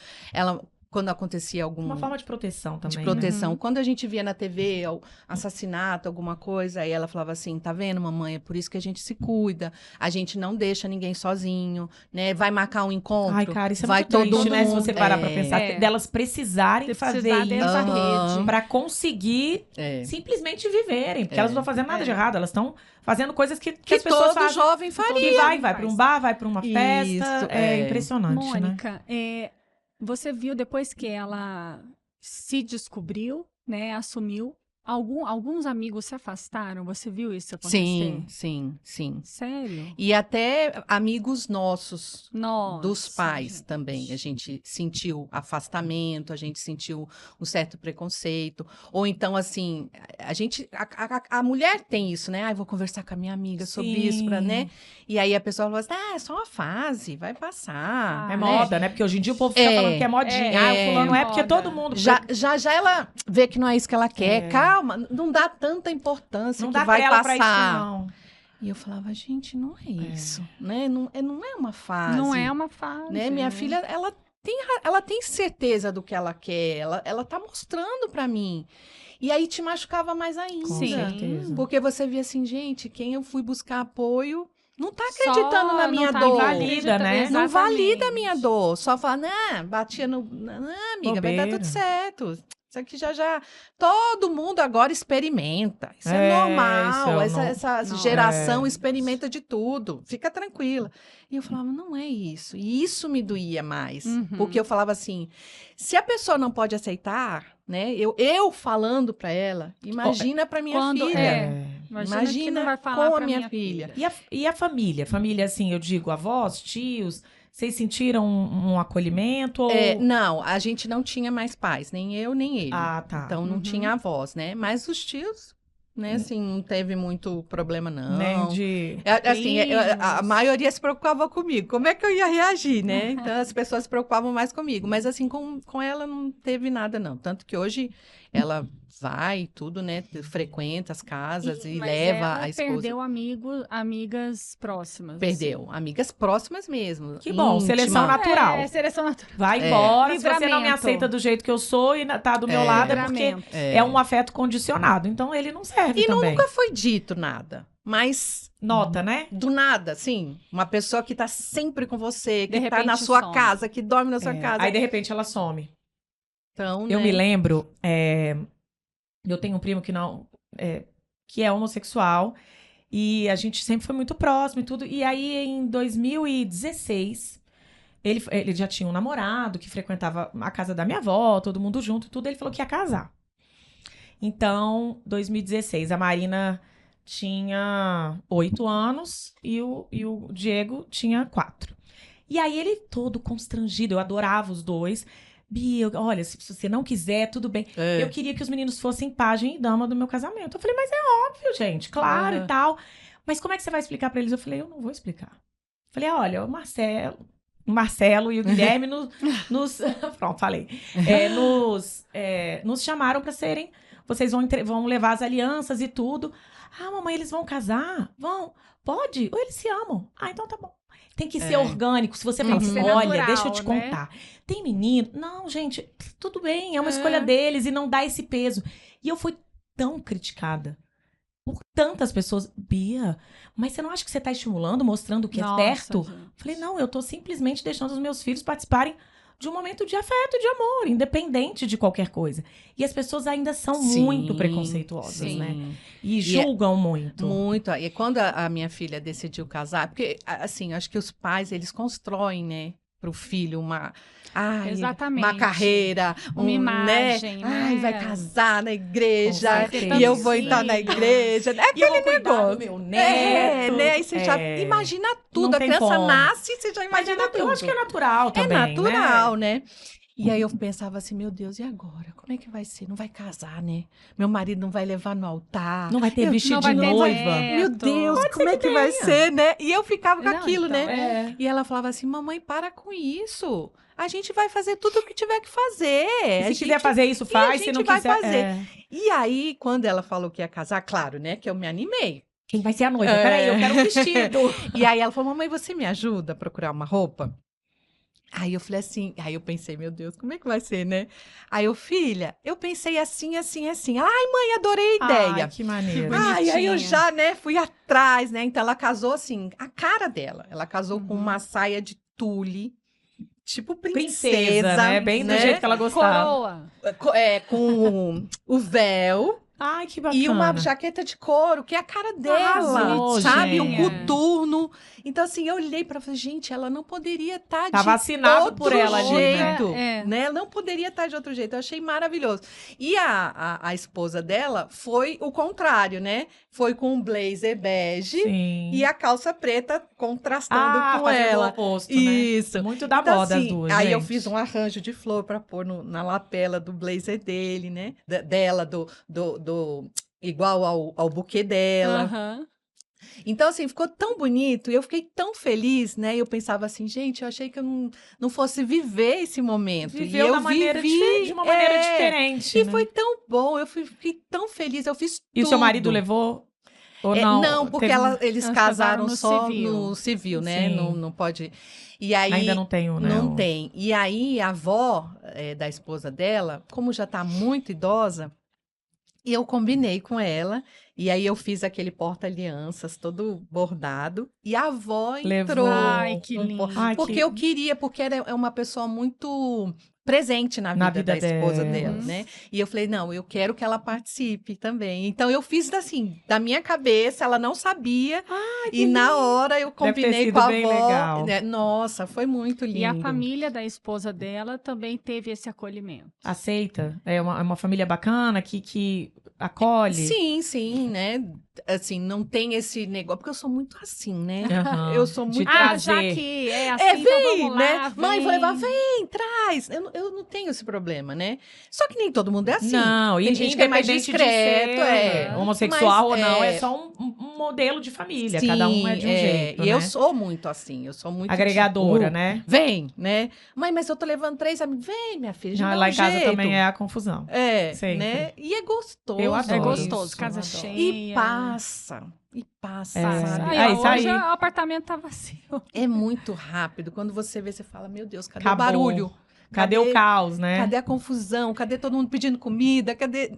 Quando acontecia uma forma de proteção também. De proteção. Né? Quando a gente via na TV assassinato, alguma coisa, aí ela falava assim, tá vendo, mamãe? É por isso que a gente se cuida. A gente não deixa ninguém sozinho, né? Vai marcar um encontro. Ai, cara, isso é vai muito todo triste, mundo, né? Se você parar pra pensar, delas precisarem fazer dessa isso pra conseguir simplesmente viverem. Porque elas não estão fazendo nada de errado. Elas estão fazendo coisas que as pessoas todo jovem faria. Que vai pra um bar, vai pra uma festa. Isso, é impressionante, Mônica, né? Você viu depois que ela se descobriu, né, assumiu, alguns amigos se afastaram? Você viu isso acontecer? Sim. Sério? E até amigos nossos, dos pais gente. também. A gente sentiu afastamento, a gente sentiu um certo preconceito. Ou então, assim, a mulher tem isso, né? Vou conversar com a minha amiga sobre isso, né? E aí a pessoa fala assim, é só uma fase, vai passar. É moda, né? Porque hoje em dia o povo fica falando que é modinha. O fulano não é porque todo mundo... Já ela vê que não é isso que ela quer. Calma, não dá tanta importância não que dá vai passar. Pra isso, não. E eu falava, gente, não é isso, né? Não é uma fase. Não é uma fase. Né? Minha filha, ela tem certeza do que ela quer, ela tá mostrando pra mim. E aí te machucava mais ainda. Com certeza. Porque você via assim, gente, quem eu fui buscar apoio não tá acreditando na minha dor. Não valida, né? Não valida a minha dor. Só fala, batia no... Não, amiga, vai dar tudo certo. Isso aqui já todo mundo agora experimenta. Isso é normal. Essa geração experimenta de tudo. Fica tranquila. E eu falava, não é isso. E isso me doía mais. Porque eu falava assim, se a pessoa não pode aceitar, né? Eu falando para ela, imagina para minha filha. Imagina vai falar com a minha filha. E a família? Família, assim, eu digo, avós, tios... Vocês sentiram um acolhimento? Ou... Não, a gente não tinha mais pais, nem eu, nem ele. Ah, tá. Então, não tinha avós, né? Mas os tios, né, assim, não teve muito problema, não. Nem de... Assim, a maioria se preocupava comigo. Como é que eu ia reagir, né? Então, as pessoas se preocupavam mais comigo. Mas, assim, com ela não teve nada, não. Tanto que hoje ela vai tudo, né? Frequenta as casas e leva a esposa. Perdeu amigas próximas. Perdeu. Amigas próximas mesmo. Que bom, seleção natural. Seleção natural. Vai embora, se você não me aceita do jeito que eu sou e tá do meu lado, é porque é um afeto condicionado. Então, ele não serve também. E nunca foi dito nada. Mas... Nota, né? Do nada, assim. Uma pessoa que tá sempre com você, que tá na some. sua casa, que dorme na sua casa. Aí, de repente, ela some. Então, eu me lembro... Eu tenho um primo que é homossexual e a gente sempre foi muito próximo e tudo. E aí, em 2016, ele já tinha um namorado que frequentava a casa da minha avó, todo mundo junto e tudo. Ele falou que ia casar. Então, 2016, a Marina tinha 8 anos e o Diego tinha 4. E aí, ele todo constrangido, eu adorava os dois... Bia, olha, se você não quiser, tudo bem. Eu queria que os meninos fossem pajem e dama do meu casamento. Eu falei, mas é óbvio, gente, claro e tal. Mas como é que você vai explicar pra eles? Eu falei, eu não vou explicar. Eu falei, olha, o Marcelo e o Guilherme nos pronto, falei. Nos chamaram pra serem... Vocês vão levar as alianças e tudo. Ah, mamãe, eles vão casar? Vão? Pode? Ou eles se amam? Ah, então tá bom. Tem que ser orgânico. Se você fala assim, olha, natural, deixa eu te contar. Tem menino? Não, gente, tudo bem. É uma escolha deles e não dá esse peso. E eu fui tão criticada por tantas pessoas. Bia, mas você não acha que você tá estimulando, mostrando o que é certo? Gente. Falei, não, eu tô simplesmente deixando os meus filhos participarem de um momento de afeto e de amor, independente de qualquer coisa. E as pessoas ainda são muito preconceituosas, né? E julgam muito. Muito. E quando a minha filha decidiu casar, porque, assim, acho que os pais, eles constroem, né, pro filho uma carreira, uma imagem, né? Ai, vai casar na igreja, e eu vou entrar na igreja. É aquele negócio. Do meu neto. Né? Aí você já imagina tudo. A criança nasce e você já imagina tudo. Eu acho que é natural também, É natural, né? E aí eu pensava assim, meu Deus, e agora? Como é que vai ser? Não vai casar, né? Meu marido não vai levar no altar. Não vai ter vestido de noiva. Meu Deus, como é que vai ser, né? E eu ficava com aquilo, né? E ela falava assim, mamãe, para com isso. A gente vai fazer tudo o que tiver que fazer. Se quiser fazer isso, faz. Se não quiser, fazer. E aí, quando ela falou que ia casar, claro, né? Que eu me animei. Quem vai ser a noiva? Peraí, eu quero um vestido. E aí ela falou, mamãe, você me ajuda a procurar uma roupa? Aí eu falei assim, aí eu pensei, meu Deus, como é que vai ser, né? Aí eu, filha, eu pensei assim. Ai, mãe, adorei a ideia. Ai, que maneiro. Ai, aí eu já, né, fui atrás, né? Então ela casou assim, a cara dela. Ela casou com uma saia de tule, tipo princesa, né? Bem do jeito que ela gostava. Coroa. Com o véu. Ai, que bacana. E uma jaqueta de couro, que é a cara dela, sabe? Gente. Um coturno. Então, assim, eu olhei pra falar, gente, ela não poderia estar Tava de assinado outro por ela ali, jeito, né? Ela não poderia estar de outro jeito. Eu achei maravilhoso. E a esposa dela foi o contrário, né? Foi com um blazer bege e a calça preta contrastando com ela. O oposto, isso. Né? Muito da então, moda assim, as duas, aí gente. eu fiz um arranjo de flor pra pôr na lapela do blazer dele, né? Dela, igual ao buquê dela. Então, assim, ficou tão bonito e eu fiquei tão feliz, né? Eu pensava assim, gente, eu achei que eu não fosse viver esse momento. Viveu e eu de uma maneira diferente. E né? foi tão bom, eu fiquei tão feliz, eu fiz tudo. E o seu marido levou? Ou não? Não, porque eles casaram só no civil, né? Não pode... E aí, ainda não tem, né? Não tem. E aí, a avó da esposa dela, como já tá muito idosa, eu combinei com ela, e aí eu fiz aquele porta-alianças todo bordado, e a avó entrou. Levou. Ai, que lindo. Porque eu queria, porque ela é uma pessoa muito presente na vida da esposa dela, delas. né? E eu falei, não, eu quero que ela participe também. Então, eu fiz assim, da minha cabeça, ela não sabia. E na hora eu combinei sido com a bem avó. legal. Né? Nossa, foi muito lindo. E a família da esposa dela também teve esse acolhimento. Aceita? É uma família bacana que acolhe? Sim, né? Assim, não tem esse negócio, porque eu sou muito assim, né? Aham. Eu sou De muito... Já trazer. que é assim, É, então vem, vamos né? lá, Mãe, vou vem. levar, vem, traz. Eu não tenho esse problema, né? Só que nem todo mundo é assim. Não, tem e gente que é mais independente discreto, de ser homossexual Mas, ou não, é só um modelo de família. Cada um é de um jeito, E né? eu sou muito assim, eu sou muito... Agregadora, tipo, né? Vem, né? Mãe, mas eu tô levando 3 amigos. Vem, minha filha, já dá Lá um em casa jeito. também é a confusão. É, Sempre. né? E é gostoso. Eu É adoro. gostoso, Isso, casa adoro. cheia. E passa. E passa, sabe? Aí, Aí, ó, isso hoje aí. o apartamento tá vazio. É muito rápido. Quando você vê, você fala, meu Deus, cadê Acabou. o barulho? Cadê o caos, né? Cadê a confusão? Cadê todo mundo pedindo comida?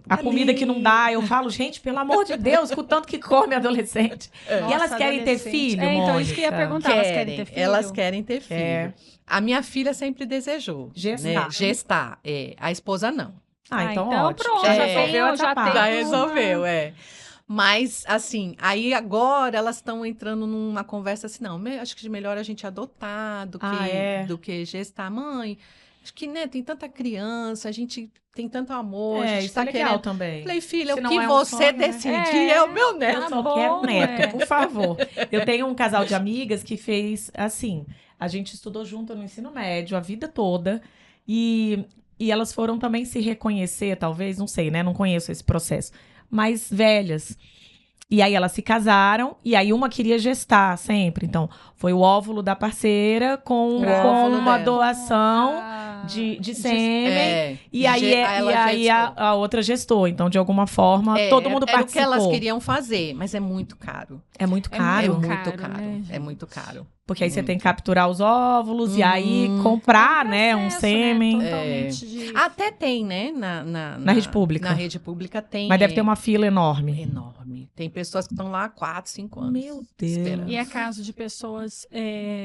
A comida que não dá, eu falo, gente, pelo amor de Deus, com o tanto que come adolescente. E elas querem ter filho, então isso que eu ia Mônica? perguntar, elas querem ter filho? Elas querem ter filho. Quer. A minha filha sempre desejou. Gestar. Né? Gestar, é. A esposa não. Então então ótimo. pronto, Já já resolveu tem- essa já parte. tem Já uma- resolveu, é. Mas, assim, aí agora elas estão entrando numa conversa assim, não, acho que melhor a gente adotar do que gestar. Mãe, acho que, né, tem tanta criança, a gente tem tanto amor, a gente Isso tá é legal querendo... também. Falei, filha, Se o não que é um você sonho, né? decidir é o meu neto. Eu só bom, quero neto, é. por favor. Eu tenho um casal de amigas que fez assim. A gente estudou junto no ensino médio a vida toda. E elas foram também se reconhecer, talvez, não sei, né? Não conheço esse processo. Mas velhas. E aí elas se casaram, e aí uma queria gestar sempre. Então, foi o óvulo da parceira com óvulo uma dela. doação Ah, de sêmen. E aí, ela gestou. a outra gestou. Então, de alguma forma, todo mundo era o que participou. elas queriam fazer, mas é muito caro. É muito É caro. muito muito caro, caro. né, É muito caro. Porque aí você tem que Muito. capturar os óvulos e aí comprar, né, um processo, sêmen. totalmente de... Até tem, né? Na rede pública. Na rede pública tem. Mas deve ter uma fila enorme. Enorme. Tem pessoas que estão lá há 4, 5 anos. Meu Deus. esperando. E é caso de pessoas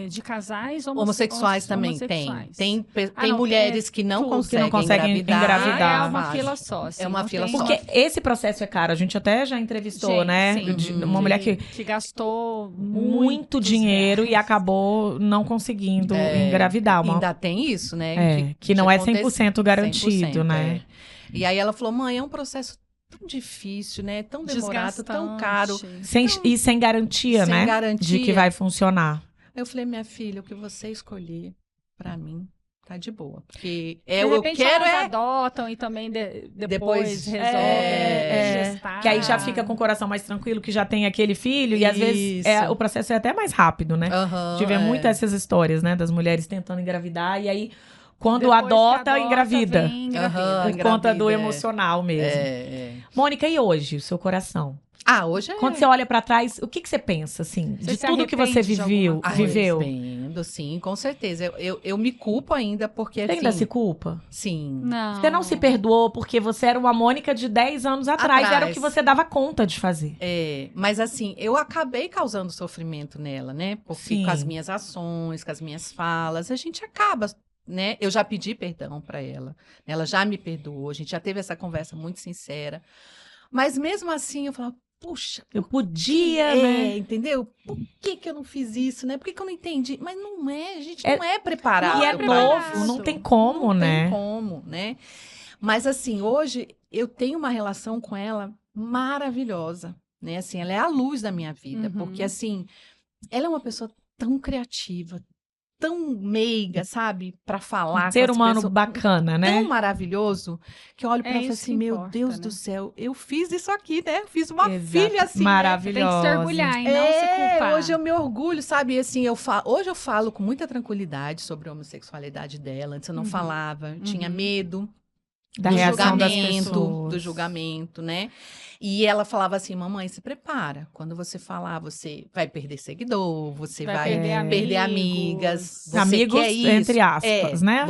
de casais Homossexuais também homossexuais. tem Ah, não, mulheres que não tudo. conseguem, Que não conseguem engravidar. É uma Fácil. fila só. assim, É uma não fila tem- só. Porque esse processo é caro. A gente até já entrevistou, Gente, né? sim. Uma mulher que gastou muito dinheiro e acabou não conseguindo engravidar. Ainda tem isso, né? Que não é acontece 100% garantido, né? E aí ela falou, mãe, é um processo tão difícil, né? Tão demorado, tão caro. E sem garantia, Sem né? garantia. De que vai funcionar. Eu falei, minha filha, o que você escolher, pra mim, tá de boa. Porque De eu repente quero elas adotam e também depois Depois- resolvem gestar. Que aí já fica com o coração mais tranquilo, que já tem aquele filho. E às vezes Isso. o processo é até mais rápido, né? Aham, Tive é. muito essas histórias, né? Das mulheres tentando engravidar. E aí, quando Depois que adota, engravida. vem, engravida. Aham. Por conta do engravida, emocional mesmo. É. Mônica, e hoje, o seu coração? Ah, hoje é. Quando você olha pra trás, o que você pensa, assim? Você de se tudo que você arrepende de alguma coisa? viveu? Arrependo, sim, com certeza. Eu me culpo ainda porque, Você assim... ainda se culpa? Sim. Não. Você não se perdoou porque você era uma Mônica de 10 anos atrás. Era o que você dava conta de fazer. Mas assim, eu acabei causando sofrimento nela, né? Porque Sim. com as minhas ações, com as minhas falas, a gente acaba, né? Eu já pedi perdão pra ela. Ela já me perdoou, a gente já teve essa conversa muito sincera. Mas mesmo assim, eu falava, puxa, Eu podia, né? entendeu? Por que eu não fiz isso, né? Por que eu não entendi? Mas não é, a gente não é preparado. E é pra novo, isso. não tem como, né? Não tem como, né? Mas assim, hoje eu tenho uma relação com ela maravilhosa, né? Assim, ela é a luz da minha vida, Uhum. porque assim, ela é uma pessoa tão criativa, tão meiga, sabe? Pra falar Um ser com as humano pessoas. bacana, né? Tão maravilhoso que eu olho pra ela e falo isso assim, que meu importa, Deus né? do céu, eu fiz isso aqui, né? Fiz uma Exato. filha assim, né? Maravilhosa. Tem que se orgulhar e não se culpar. Hoje eu me orgulho, sabe? Assim, hoje eu falo com muita tranquilidade sobre a homossexualidade dela. Antes eu não falava, eu tinha medo Da do reação das julgamento, pessoas. do julgamento, né? E ela falava assim, mamãe, se prepara. Quando você falar, você vai perder seguidor, você vai perder amigas. Você Amigos, quer isso? entre aspas, né?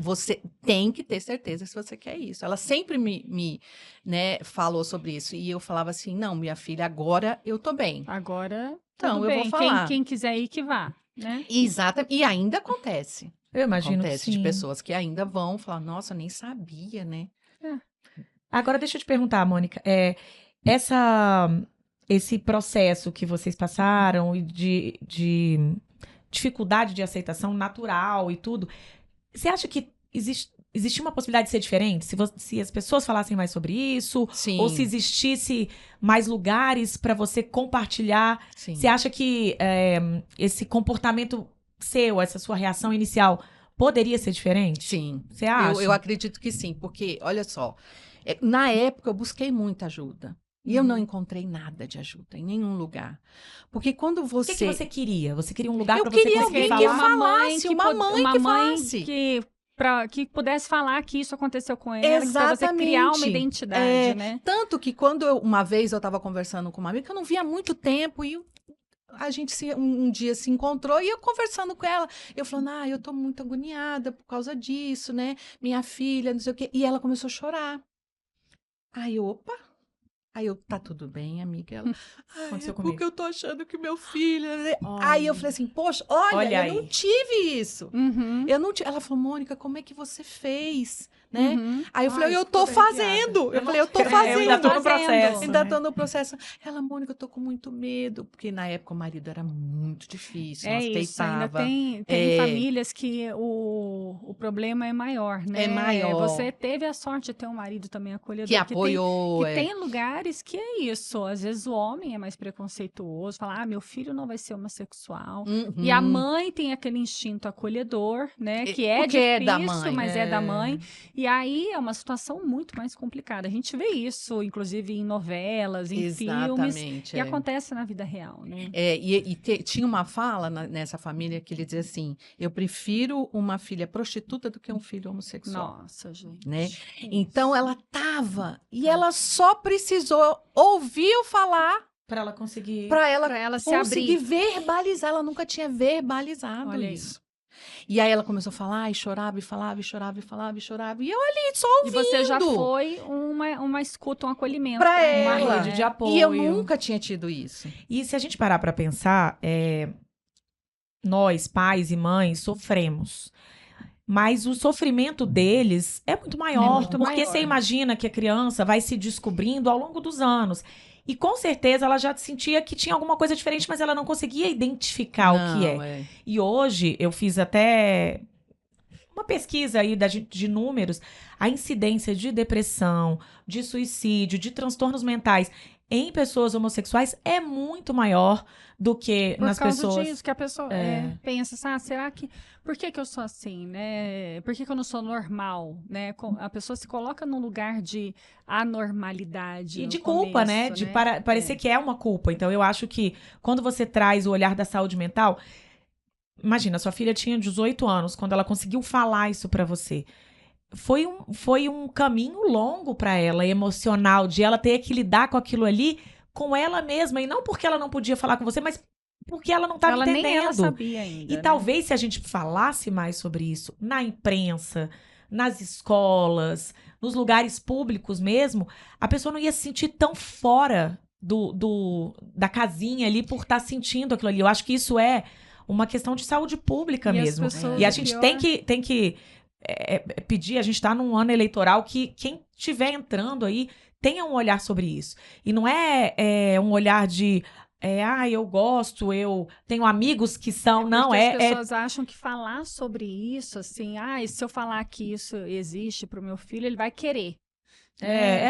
Você tem que ter certeza se você quer isso. Ela sempre me né, falou sobre isso. E eu falava assim, não, minha filha, agora eu tô bem. Agora, Então, tudo eu bem. vou falar. Quem quiser ir, que vá, né? Exato. E ainda acontece. Eu imagino que Acontece de sim. pessoas que ainda vão falar, nossa, eu nem sabia, né? Agora, deixa eu te perguntar, Mônica, esse processo que vocês passaram e de dificuldade de aceitação natural e tudo, você acha que existe uma possibilidade de ser diferente? Se as pessoas falassem mais sobre isso, Sim. ou se existisse mais lugares para você compartilhar, Sim. você acha que esse comportamento seu, essa sua reação inicial, poderia ser diferente? Sim. Você acha? Eu acredito que sim, porque, olha só, na época eu busquei muita ajuda. E eu não encontrei nada de ajuda em nenhum lugar. Porque quando O você... que você queria? Você queria um lugar Eu para você queria conseguir alguém que falar? falasse, uma mãe que falasse. Que pudesse falar que isso aconteceu com ela, para você criar uma Exatamente. identidade, né? Tanto que quando uma vez eu estava conversando com uma amiga que eu não via há muito tempo e a gente um dia se encontrou e eu conversando com ela, eu falando, eu tô muito agoniada por causa disso, né? Minha filha, não sei o quê. E ela começou a chorar. Aí eu, opa. Aí eu, tá tudo bem, amiga? Ela, Aconteceu porque comigo. eu tô achando que meu filho... Olha. Aí eu falei assim, poxa, olha eu não aí. tive isso. Uhum. Eu não tive... Ela falou, Mônica, como é que você fez? Né? Uhum. Aí eu falei, eu tô tô toda fazendo. Eu falei, eu tô fazendo. Eu ainda tô no fazendo. processo. Ainda né? tô no processo. Ela, Mônica, eu tô com muito medo. Porque na época o marido era muito difícil, não Isso, ainda aceitava. tem famílias que o problema é maior, né? É maior. Você teve a sorte de ter um marido também acolhedor. Que apoiou. Tem lugares que é isso. Às vezes o homem é mais preconceituoso, fala, meu filho não vai ser homossexual. Uhum. E a mãe tem aquele instinto acolhedor, né? Que é Porque difícil, é da mãe. mas é da mãe. E aí é uma situação muito mais complicada. A gente vê isso, inclusive, em novelas, em filmes. Exatamente. E acontece na vida real, né? Tinha uma fala nessa família que ele dizia assim: eu prefiro uma filha prostituta do que um filho homossexual. Nossa, gente. Né? Isso. Então ela tava e ela só precisou ouvir eu falar Para ela conseguir. para ela Pra ela se conseguir abrir. verbalizar. Ela nunca tinha verbalizado Olha aí. isso. E aí ela começou a falar e chorava e falava e chorava e falava e chorava. E eu ali só E ouvindo. você já foi uma escuta, um acolhimento. Pra pra ela. Uma rede de apoio. E eu nunca tinha tido isso. E se a gente parar para pensar, nós, pais e mães, sofremos. Mas o sofrimento deles é muito maior. muito porque maior. você imagina que a criança vai se descobrindo ao longo dos anos. E com certeza ela já sentia que tinha alguma coisa diferente, mas ela não conseguia identificar o que é. E hoje eu fiz até uma pesquisa aí de números. A incidência de depressão, de suicídio, de transtornos mentais em pessoas homossexuais é muito maior do que Por nas causa pessoas. disso, que a pessoa pensa, será que... Por que eu sou assim, né? Por que eu não sou normal, né? A pessoa se coloca num lugar de anormalidade E no de culpa, né? começo, De parecer que é uma culpa. Então, eu acho que quando você traz o olhar da saúde mental... Imagina, sua filha tinha 18 anos, quando ela conseguiu falar isso pra você. Foi um caminho longo pra ela, emocional, de ela ter que lidar com aquilo ali com ela mesma. E não porque ela não podia falar com você, mas porque ela não estava entendendo. Nem ela sabia ainda, E né? talvez se a gente falasse mais sobre isso na imprensa, nas escolas, nos lugares públicos mesmo, a pessoa não ia se sentir tão fora da casinha ali por estar sentindo aquilo ali. Eu acho que isso é uma questão de saúde pública E as mesmo. pessoas, E a o gente pior- tem que pedir, a gente está num ano eleitoral que quem estiver entrando aí tenha um olhar sobre isso. E não é um olhar de eu gosto, eu tenho amigos que são, não, Porque as pessoas acham que falar sobre isso, assim, e se eu falar que isso existe pro meu filho, ele vai querer.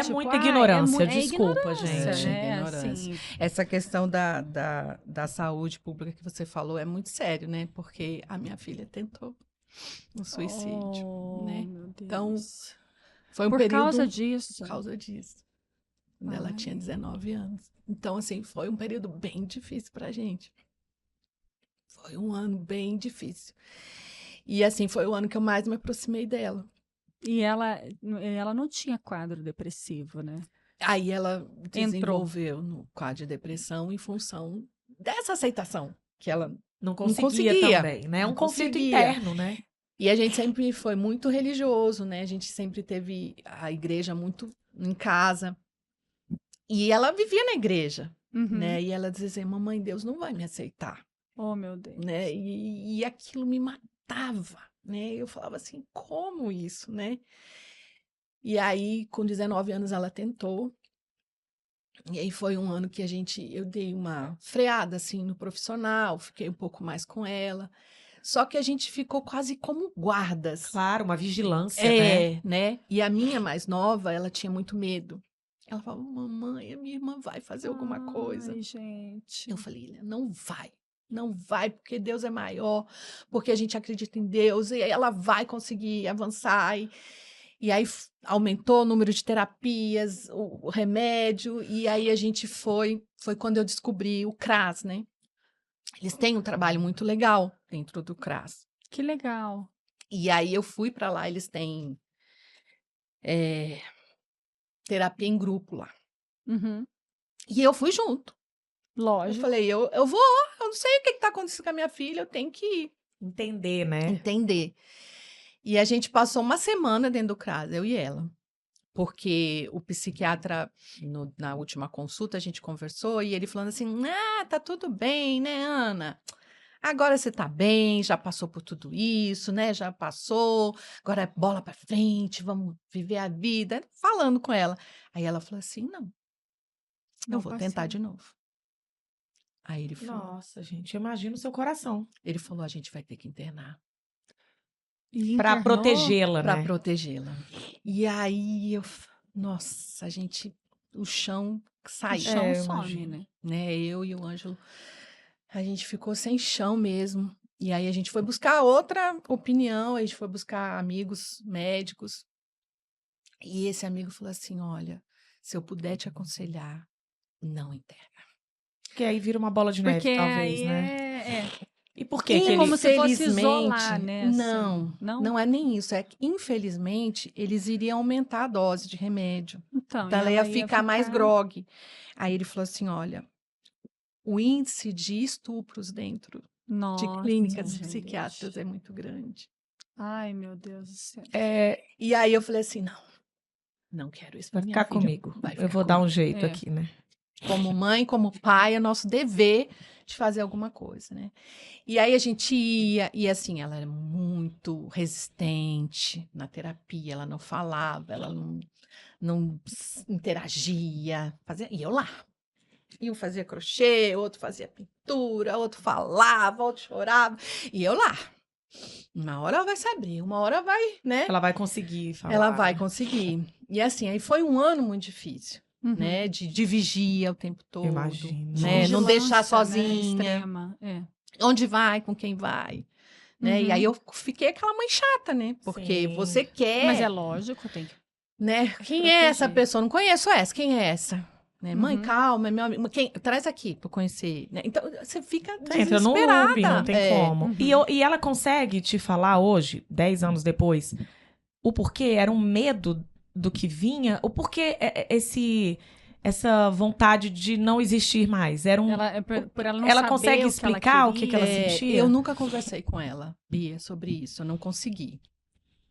Tipo, muita ignorância, é desculpa, ignorância, gente. né? Ignorância. Assim, Essa questão da saúde pública que você falou é muito sério, né? Porque a minha filha tentou um suicídio, né? Meu Deus. Então, foi um Por período... causa disso. Por causa disso. Quando ela Ai. tinha 19 anos. Então, assim, foi um período bem difícil pra gente. Foi um ano bem difícil. E, assim, foi o ano que eu mais me aproximei dela. E ela não tinha quadro depressivo, né? Aí ela desenvolveu no quadro de depressão em função dessa aceitação que ela Não conseguia também, né? É um conflito interno, né? E a gente sempre foi muito religioso, né? A gente sempre teve a igreja muito em casa. E ela vivia na igreja, né? E ela dizia assim, mamãe, Deus não vai me aceitar, Oh, meu Deus. né? E aquilo me matava. né? Eu falava assim, como isso, né? E aí, com 19 anos, ela tentou. E aí foi um ano que eu dei uma freada, assim, no profissional, fiquei um pouco mais com ela. Só que a gente ficou quase como guardas. Claro, uma vigilância, né? Né? E a minha mais nova, ela tinha muito medo. Ela falava, mamãe, a minha irmã vai fazer alguma coisa. Ai, gente. Eu falei, não vai. Não vai, porque Deus é maior, porque a gente acredita em Deus, e ela vai conseguir avançar. E aí aumentou o número de terapias, o remédio, e aí a gente foi quando eu descobri o CRAS, né? Eles têm um trabalho muito legal dentro do CRAS. Que legal. E aí eu fui para lá, eles têm terapia em grupo lá. Uhum. E eu fui junto. Eu Lógico. falei, eu vou, eu não sei o que está acontecendo com a minha filha, eu tenho que ir. Entender, né? Entender. E a gente passou uma semana dentro do CRAS, eu e ela. Porque o psiquiatra, na última consulta, a gente conversou e ele falando assim, tá tudo bem, né, Ana? Agora você tá bem, já passou por tudo isso, né? Já passou, agora é bola pra frente, vamos viver a vida. Falando com ela. Aí ela falou assim, não, eu vou tentar de novo. Aí ele falou, Nossa, gente, eu imagino o seu coração. ele falou, a gente vai ter que internar. Pra Internou? protegê-la, Pra né? protegê-la. E aí, nossa, o chão O saiu, chão eu some, imagino. né? Eu e o Ângelo, a gente ficou sem chão mesmo. E aí a gente foi buscar outra opinião, a gente foi buscar amigos médicos. E esse amigo falou assim, olha, se eu puder te aconselhar, não interna. Porque aí vira uma bola de neve, Porque talvez, aí né? é. E por que que ele... Como se fosse Infelizmente, isolar, né? assim. não é nem isso. É que, infelizmente, eles iriam aumentar a dose de remédio. Então, Então, e ela ia ficar mais grogue. Aí ele falou assim, olha, o índice de estupros dentro de Nossa, clínicas gente. psiquiátricas é muito grande. Ai, meu Deus do céu. E aí eu falei assim, não quero isso pra Vai minha ficar filha. comigo. Vai Eu ficar vou dar um comigo. jeito É. aqui, né? Como mãe, como pai, é nosso dever de fazer alguma coisa, né? E aí a gente ia, e assim, ela era muito resistente na terapia, ela não falava, ela não interagia, e eu lá. E um fazia crochê, outro fazia pintura, outro falava, outro chorava, e eu lá. Uma hora ela vai se abrir, uma hora vai, né? Ela vai conseguir falar. Ela vai conseguir. E assim, aí foi um ano muito difícil. Uhum. Né, de vigia o tempo todo, Imagino. né, não Vigilância, deixar né, sozinha, extrema, onde vai, com quem vai, né, e aí eu fiquei aquela mãe chata, né, porque Sim. você quer, Mas é lógico, tem que. né, quem é essa proteger. pessoa? Não conheço essa, quem é essa? Né, mãe, Uhum. calma, é meu amigo, traz aqui pra eu conhecer, né, então você fica Entra no desesperada. loop, não tem como. Uhum. E ela consegue te falar hoje, 10 anos depois, o porquê? Era um medo do que vinha? O porquê essa vontade de não existir mais? Era um... Por ela não Ela saber consegue o explicar o que queria. ela sentia? Eu nunca conversei com ela, Bia, sobre isso, eu não consegui.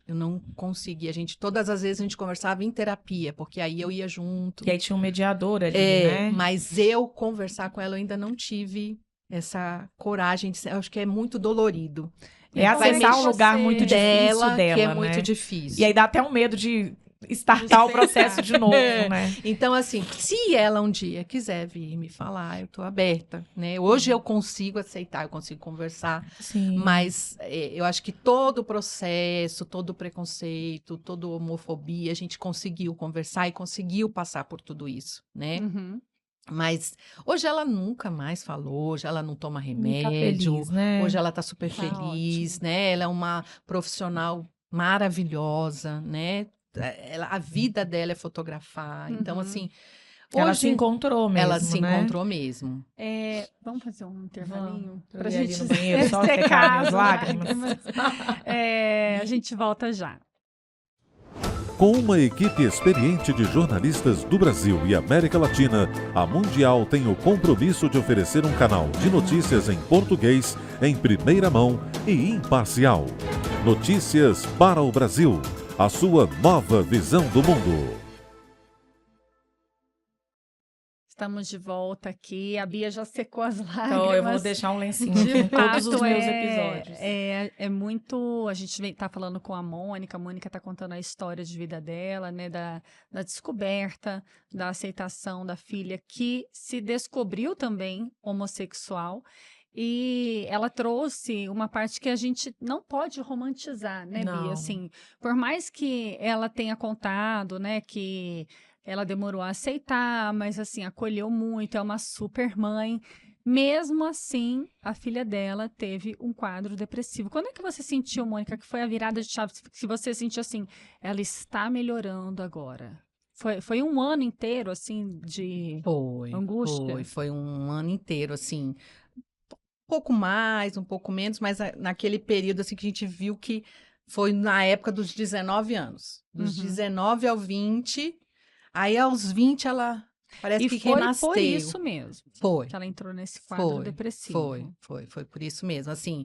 Eu não consegui. Todas as vezes a gente conversava em terapia, porque aí eu ia junto. E aí tinha um mediador ali, né? Mas eu conversar com ela, eu ainda não tive essa coragem de ser. Eu acho que é muito dolorido. É acessar um lugar muito difícil dela, que é né? muito difícil. E aí dá até um medo de startar o processo de novo, né? Então, assim, se ela um dia quiser vir me falar, eu tô aberta, né? Hoje eu consigo aceitar, eu consigo conversar, Sim. mas eu acho que todo o processo, todo o preconceito, toda a homofobia, a gente conseguiu conversar e conseguiu passar por tudo isso, né? Uhum. Mas hoje ela nunca mais falou, hoje ela não toma Tá remédio, feliz, né? hoje ela tá super Tá feliz, ótimo. né? Ela é uma profissional maravilhosa, né? A vida dela é fotografar. Então, Uhum. assim, Ela hoje se encontrou mesmo, ela se né? encontrou mesmo. Vamos fazer um intervalinho Pra pra eu ir ali gente no banheiro só secar minhas lágrimas. A gente volta já. Com uma equipe experiente de jornalistas do Brasil e América Latina, a Mundial tem o compromisso de oferecer um canal de notícias em português, em primeira mão e imparcial. Notícias para o Brasil, a sua nova visão do mundo. estamos de volta aqui. A Bia já secou as lágrimas. Então, eu vou deixar um lencinho De em todos os fato, meus episódios. É muito. A gente tá falando com a Mônica tá contando a história de vida dela, né? Da descoberta, da aceitação da filha, que se descobriu também homossexual. E ela trouxe uma parte que a gente não pode romantizar, né, Não. Bia? Assim, por mais que ela tenha contado, né, que ela demorou a aceitar, mas assim, acolheu muito, é uma super mãe. Mesmo assim, a filha dela teve um quadro depressivo. Quando é que você sentiu, Mônica, que foi a virada de chave? Que você sentiu assim, ela está melhorando agora? Foi um ano inteiro, assim, de angústia? Foi um ano inteiro, assim, um pouco mais, um pouco menos, mas naquele período, assim, que a gente viu que foi na época dos 19 anos. Dos 19 ao 20, aí aos 20 ela parece que renasceu. Foi por isso mesmo. Foi. Que ela entrou nesse quadro depressivo. Foi por isso mesmo. Assim,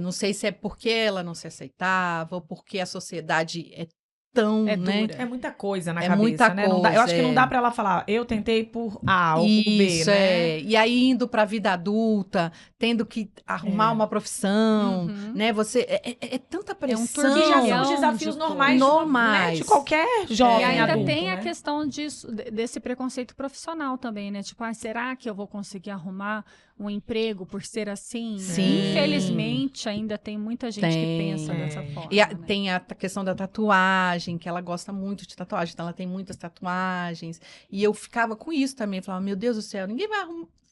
não sei se é porque ela não se aceitava ou porque a sociedade é tão, É né? dura. É muita coisa na É cabeça, muita né? Não dá- eu acho que coisa, não dá pra ela falar, eu tentei por A ou por B, Isso, né? E aí indo para a vida adulta, tendo que arrumar uma profissão, Uhum. né? Você é tanta pressão. Que já são Turbilhão os desafios de normais, coisa. Normais. né? De qualquer jovem E ainda adulto, tem né? a questão desse preconceito profissional também, né? Tipo, será que eu vou conseguir arrumar um emprego por ser assim? Sim. Infelizmente, ainda tem muita gente que pensa dessa forma. E né? tem a questão da tatuagem, que ela gosta muito de tatuagem, então ela tem muitas tatuagens. E eu ficava com isso também, falava, meu Deus do céu, ninguém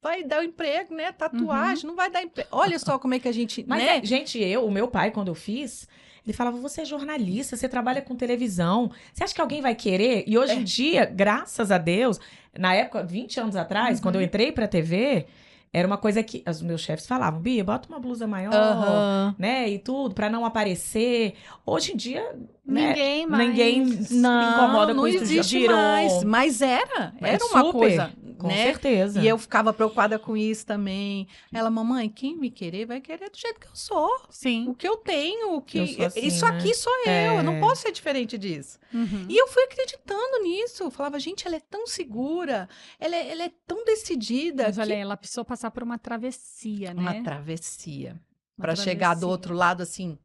vai dar o emprego, né? Tatuagem, não vai dar emprego. Olha só como é que a gente, Mas, né? gente, o meu pai, quando eu fiz, ele falava, você é jornalista, você trabalha com televisão, você acha que alguém vai querer? E hoje em dia, graças a Deus, na época, 20 anos atrás, quando eu entrei pra TV, era uma coisa que os meus chefes falavam, Bia, bota uma blusa maior, Aham. né, e tudo, pra não aparecer. Hoje em dia, né, Ninguém mais. ninguém se incomoda não com isso. existe Virou. mais. Mas era É uma super, coisa, com né? certeza. E eu ficava preocupada com isso também. Ela, mamãe, quem me querer vai querer do jeito que eu sou. Sim. O que eu tenho, o que Eu sou assim, isso né? aqui sou eu não posso ser diferente disso. Uhum. E eu fui acreditando nisso. Eu falava, gente, ela é tão segura, ela é tão decidida. Mas olha, que... ela precisou passar por uma travessia, né? Uma travessia. Uma Para chegar do travessia. outro lado, assim,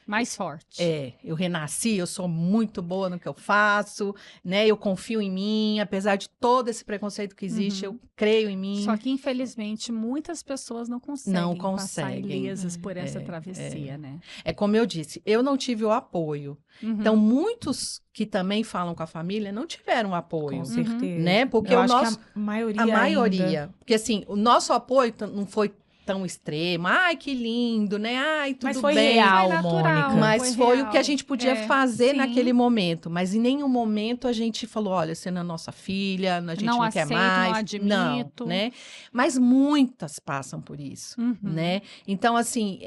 Mais forte. eu renasci, eu sou muito boa no que eu faço, né? Eu confio em mim, apesar de todo esse preconceito que existe, eu creio em mim. Só que, infelizmente, muitas pessoas não conseguem, passar conseguem. ilesas por essa travessia, né? É como eu disse, eu não tive o apoio. Uhum. Então, muitos que também falam com a família não tiveram apoio, Com certeza. né? Porque Eu o acho nosso... que a maioria A maioria. ainda. Porque, assim, o nosso apoio não foi tão extremo. Ai, que lindo, né? Ai, tudo Mas foi bem. real, Foi natural. Mônica. Mas foi o que a real. gente podia fazer sim. naquele momento. Mas em nenhum momento a gente falou, olha, você não é nossa filha, a gente Não não quer aceito, mais. não admito. né? Mas muitas passam por isso, Uhum. né? Então, assim,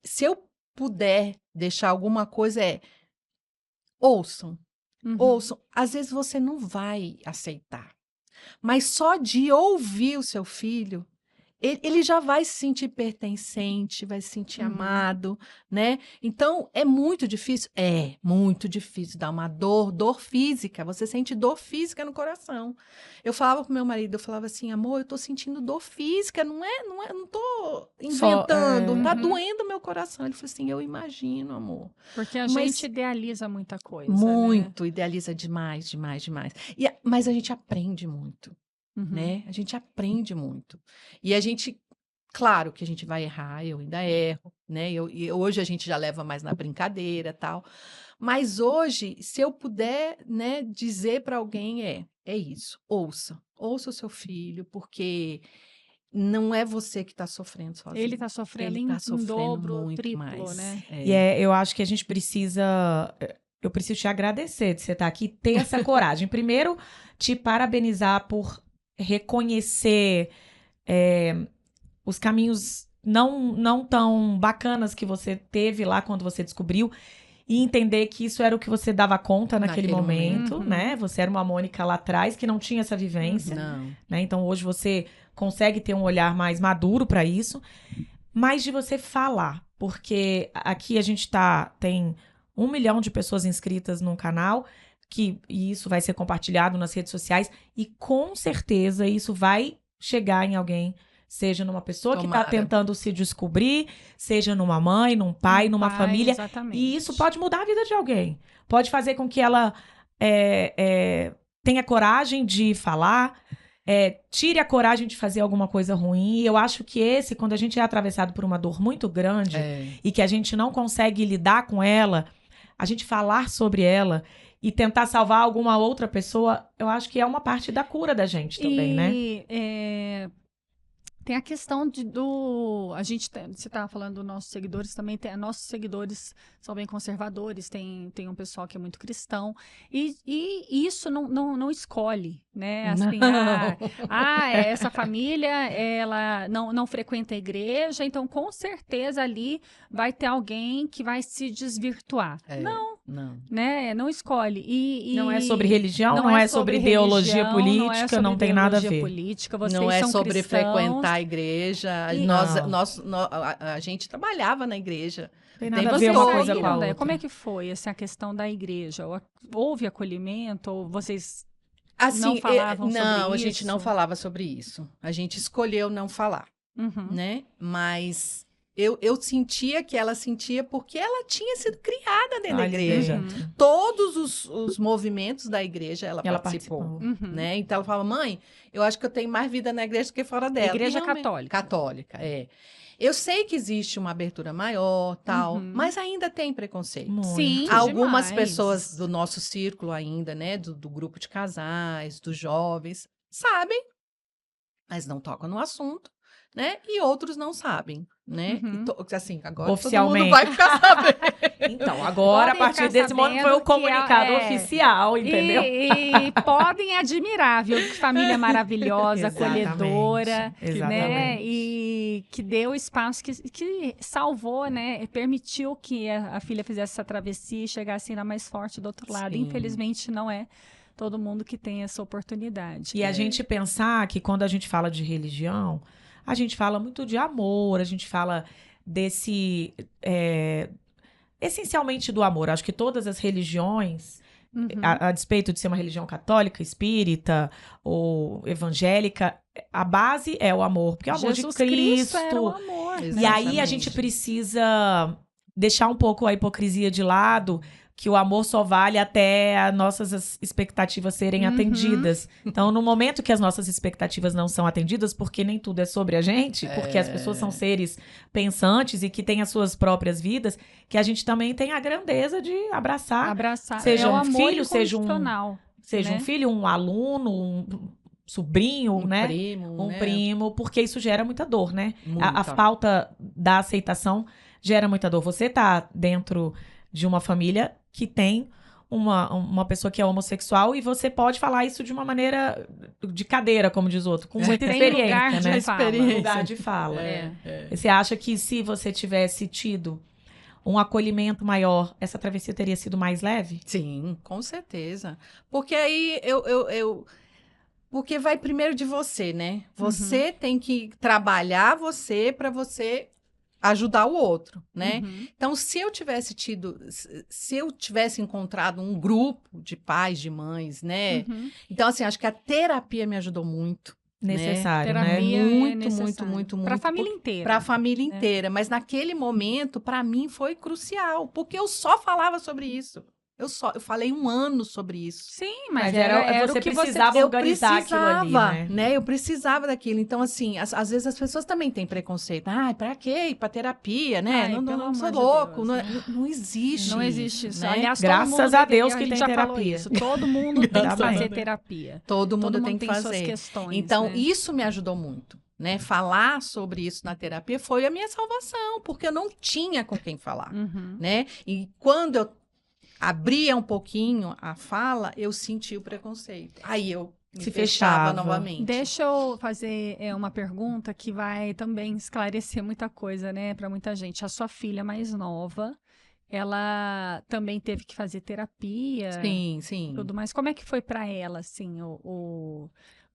se eu puder deixar alguma coisa, ouçam. Uhum. Ouçam. Às vezes você não vai aceitar. Mas só de ouvir o seu filho, ele já vai se sentir pertencente, vai se sentir amado, né? Então, é muito difícil? É muito difícil dar uma dor física. Você sente dor física no coração. Eu falava pro meu marido, eu falava assim, amor, eu tô sentindo dor física, não tô inventando, tá doendo meu coração. Ele falou assim, eu imagino, amor. Porque a Mas- gente idealiza muita coisa, né? Muito, idealiza demais, demais, demais. Mas a gente aprende muito. Uhum. Né? A gente aprende muito. E a gente, claro que a gente vai errar, eu ainda erro, né? E hoje a gente já leva mais na brincadeira, tal. Mas hoje, se eu puder, né, dizer para alguém é isso. Ouça o seu filho, porque não é você que está sofrendo sozinho. Ele tá sofrendo Ele tá em sofrendo dobro, muito triplo, mais. né? E eu acho que a gente precisa... Eu preciso te agradecer de você estar aqui, ter essa coragem. Primeiro, te parabenizar por reconhecer os caminhos não tão bacanas que você teve lá quando você descobriu e entender que isso era o que você dava conta naquele momento, Uhum. né? Você era uma Mônica lá atrás que não tinha essa vivência, Não. né? Então hoje você consegue ter um olhar mais maduro para isso, mas de você falar, porque aqui a gente tem 1 milhão de pessoas inscritas no canal. e isso vai ser compartilhado nas redes sociais e com certeza isso vai chegar em alguém, seja numa pessoa que está Tomara. tentando se descobrir, seja numa mãe, num pai, numa família. Exatamente. E isso pode mudar a vida de alguém. Pode fazer com que ela tenha coragem de falar, tire a coragem de fazer alguma coisa ruim. E eu acho que quando a gente é atravessado por uma dor muito grande e que a gente não consegue lidar com ela, a gente falar sobre ela e tentar salvar alguma outra pessoa, eu acho que é uma parte da cura da gente também, né? Tem a questão você estava falando dos nossos seguidores também, nossos seguidores são bem conservadores, tem um pessoal que é muito cristão, e isso não escolhe, né? Assim, essa família, ela não frequenta a igreja, então com certeza ali vai ter alguém que vai se desvirtuar. Não, né? Não escolhe. Não é sobre religião, não é sobre ideologia política, não tem nada a ver. Não é são sobre cristãos. frequentar a igreja. A gente trabalhava na igreja. Tem nada a ver uma coisa com a outra. Como é que foi a questão da igreja? Houve acolhimento? Ou vocês Assim, não falavam sobre isso? Não, a gente não falava sobre isso. A gente escolheu não falar, Uhum. né? Mas eu sentia que ela sentia porque ela tinha sido criada dentro da igreja. Uhum. Todos os movimentos da igreja ela participou. Uhum. Né? Então ela falava, mãe, eu acho que eu tenho mais vida na igreja do que fora dela. Igreja E realmente- católica. Católica, Eu sei que existe uma abertura maior, tal, Uhum. mas ainda tem preconceito. Muito. Sim, Algumas demais. pessoas do nosso círculo ainda, né, do grupo de casais, dos jovens, sabem, mas não tocam no assunto, né? E outros não sabem, né? Uhum. Assim, agora Oficialmente. todo mundo vai ficar sabendo. Então, agora, a Podem partir ficar desse momento, foi o sabendo que comunicado oficial, entendeu? E podem admirar, viu? Que família maravilhosa, Exatamente, acolhedora, né? exatamente. E que deu espaço, que salvou, né? Permitiu que a filha fizesse essa travessia e chegasse ainda mais forte do outro lado. Sim. Infelizmente, não é todo mundo que tem essa oportunidade. E a gente pensar que quando a gente fala de religião, a gente fala muito de amor, a gente fala desse... essencialmente do amor. Acho que todas as religiões, Uhum. a despeito de ser uma religião católica, espírita ou evangélica, a base é o amor. Porque é o amor Jesus de Cristo. era o amor. E aí a gente precisa deixar um pouco a hipocrisia de lado, que o amor só vale até as nossas expectativas serem Uhum. atendidas. Então, no momento que as nossas expectativas não são atendidas, porque nem tudo é sobre a gente, porque as pessoas são seres pensantes e que têm as suas próprias vidas, que a gente também tem a grandeza de abraçar, seja é o um amor filho, seja um né? filho, um aluno, um sobrinho, né? Primo, Um né? primo, porque isso gera muita dor, né? A Muita. falta da aceitação gera muita dor. Você tá dentro de uma família que tem uma pessoa que é homossexual e você pode falar isso de uma maneira de cadeira, como diz o outro, com muita Tem experiência, lugar de né? fala. Lugar de fala. Você acha que se você tivesse tido um acolhimento maior, essa travessia teria sido mais leve? Sim, com certeza. Porque aí porque vai primeiro de você, né? Você tem que trabalhar você para você ajudar o outro, né? Uhum. Então, se eu tivesse encontrado um grupo de pais, de mães, né? Uhum. Então, assim, acho que a terapia me ajudou muito. Necessário, né? Terapia Muito, é necessário. muito, Para a muito. família inteira. Para a família inteira. Mas naquele momento, para mim, foi crucial. Porque eu só falava sobre isso. Eu falei 1 ano sobre isso. Sim, mas era o você que precisava você... organizar aquilo ali, né? Eu precisava daquilo. Então, assim, às vezes as pessoas também têm preconceito. Ah, pra quê? Ir pra terapia, né? Ai, não pelo sou amor de louco. Deus, Não existe. Não existe isso. né? Aliás, Graças todo mundo a Deus deveria, que a gente tem já falou terapia. isso. Todo mundo tem que Tá fazer bem. terapia. Todo mundo tem que suas fazer. questões. Então, né? isso me ajudou muito. Né? Falar sobre isso na terapia foi a minha salvação, porque eu não tinha com quem falar. Uhum. Né? E quando eu abria um pouquinho a fala, eu senti o preconceito. Aí eu me Se fechava fechava. novamente. Deixa eu fazer uma pergunta que vai também esclarecer muita coisa, né, para muita gente. A sua filha mais nova, ela também teve que fazer terapia, Sim, sim. tudo mais. Como é que foi para ela, assim, o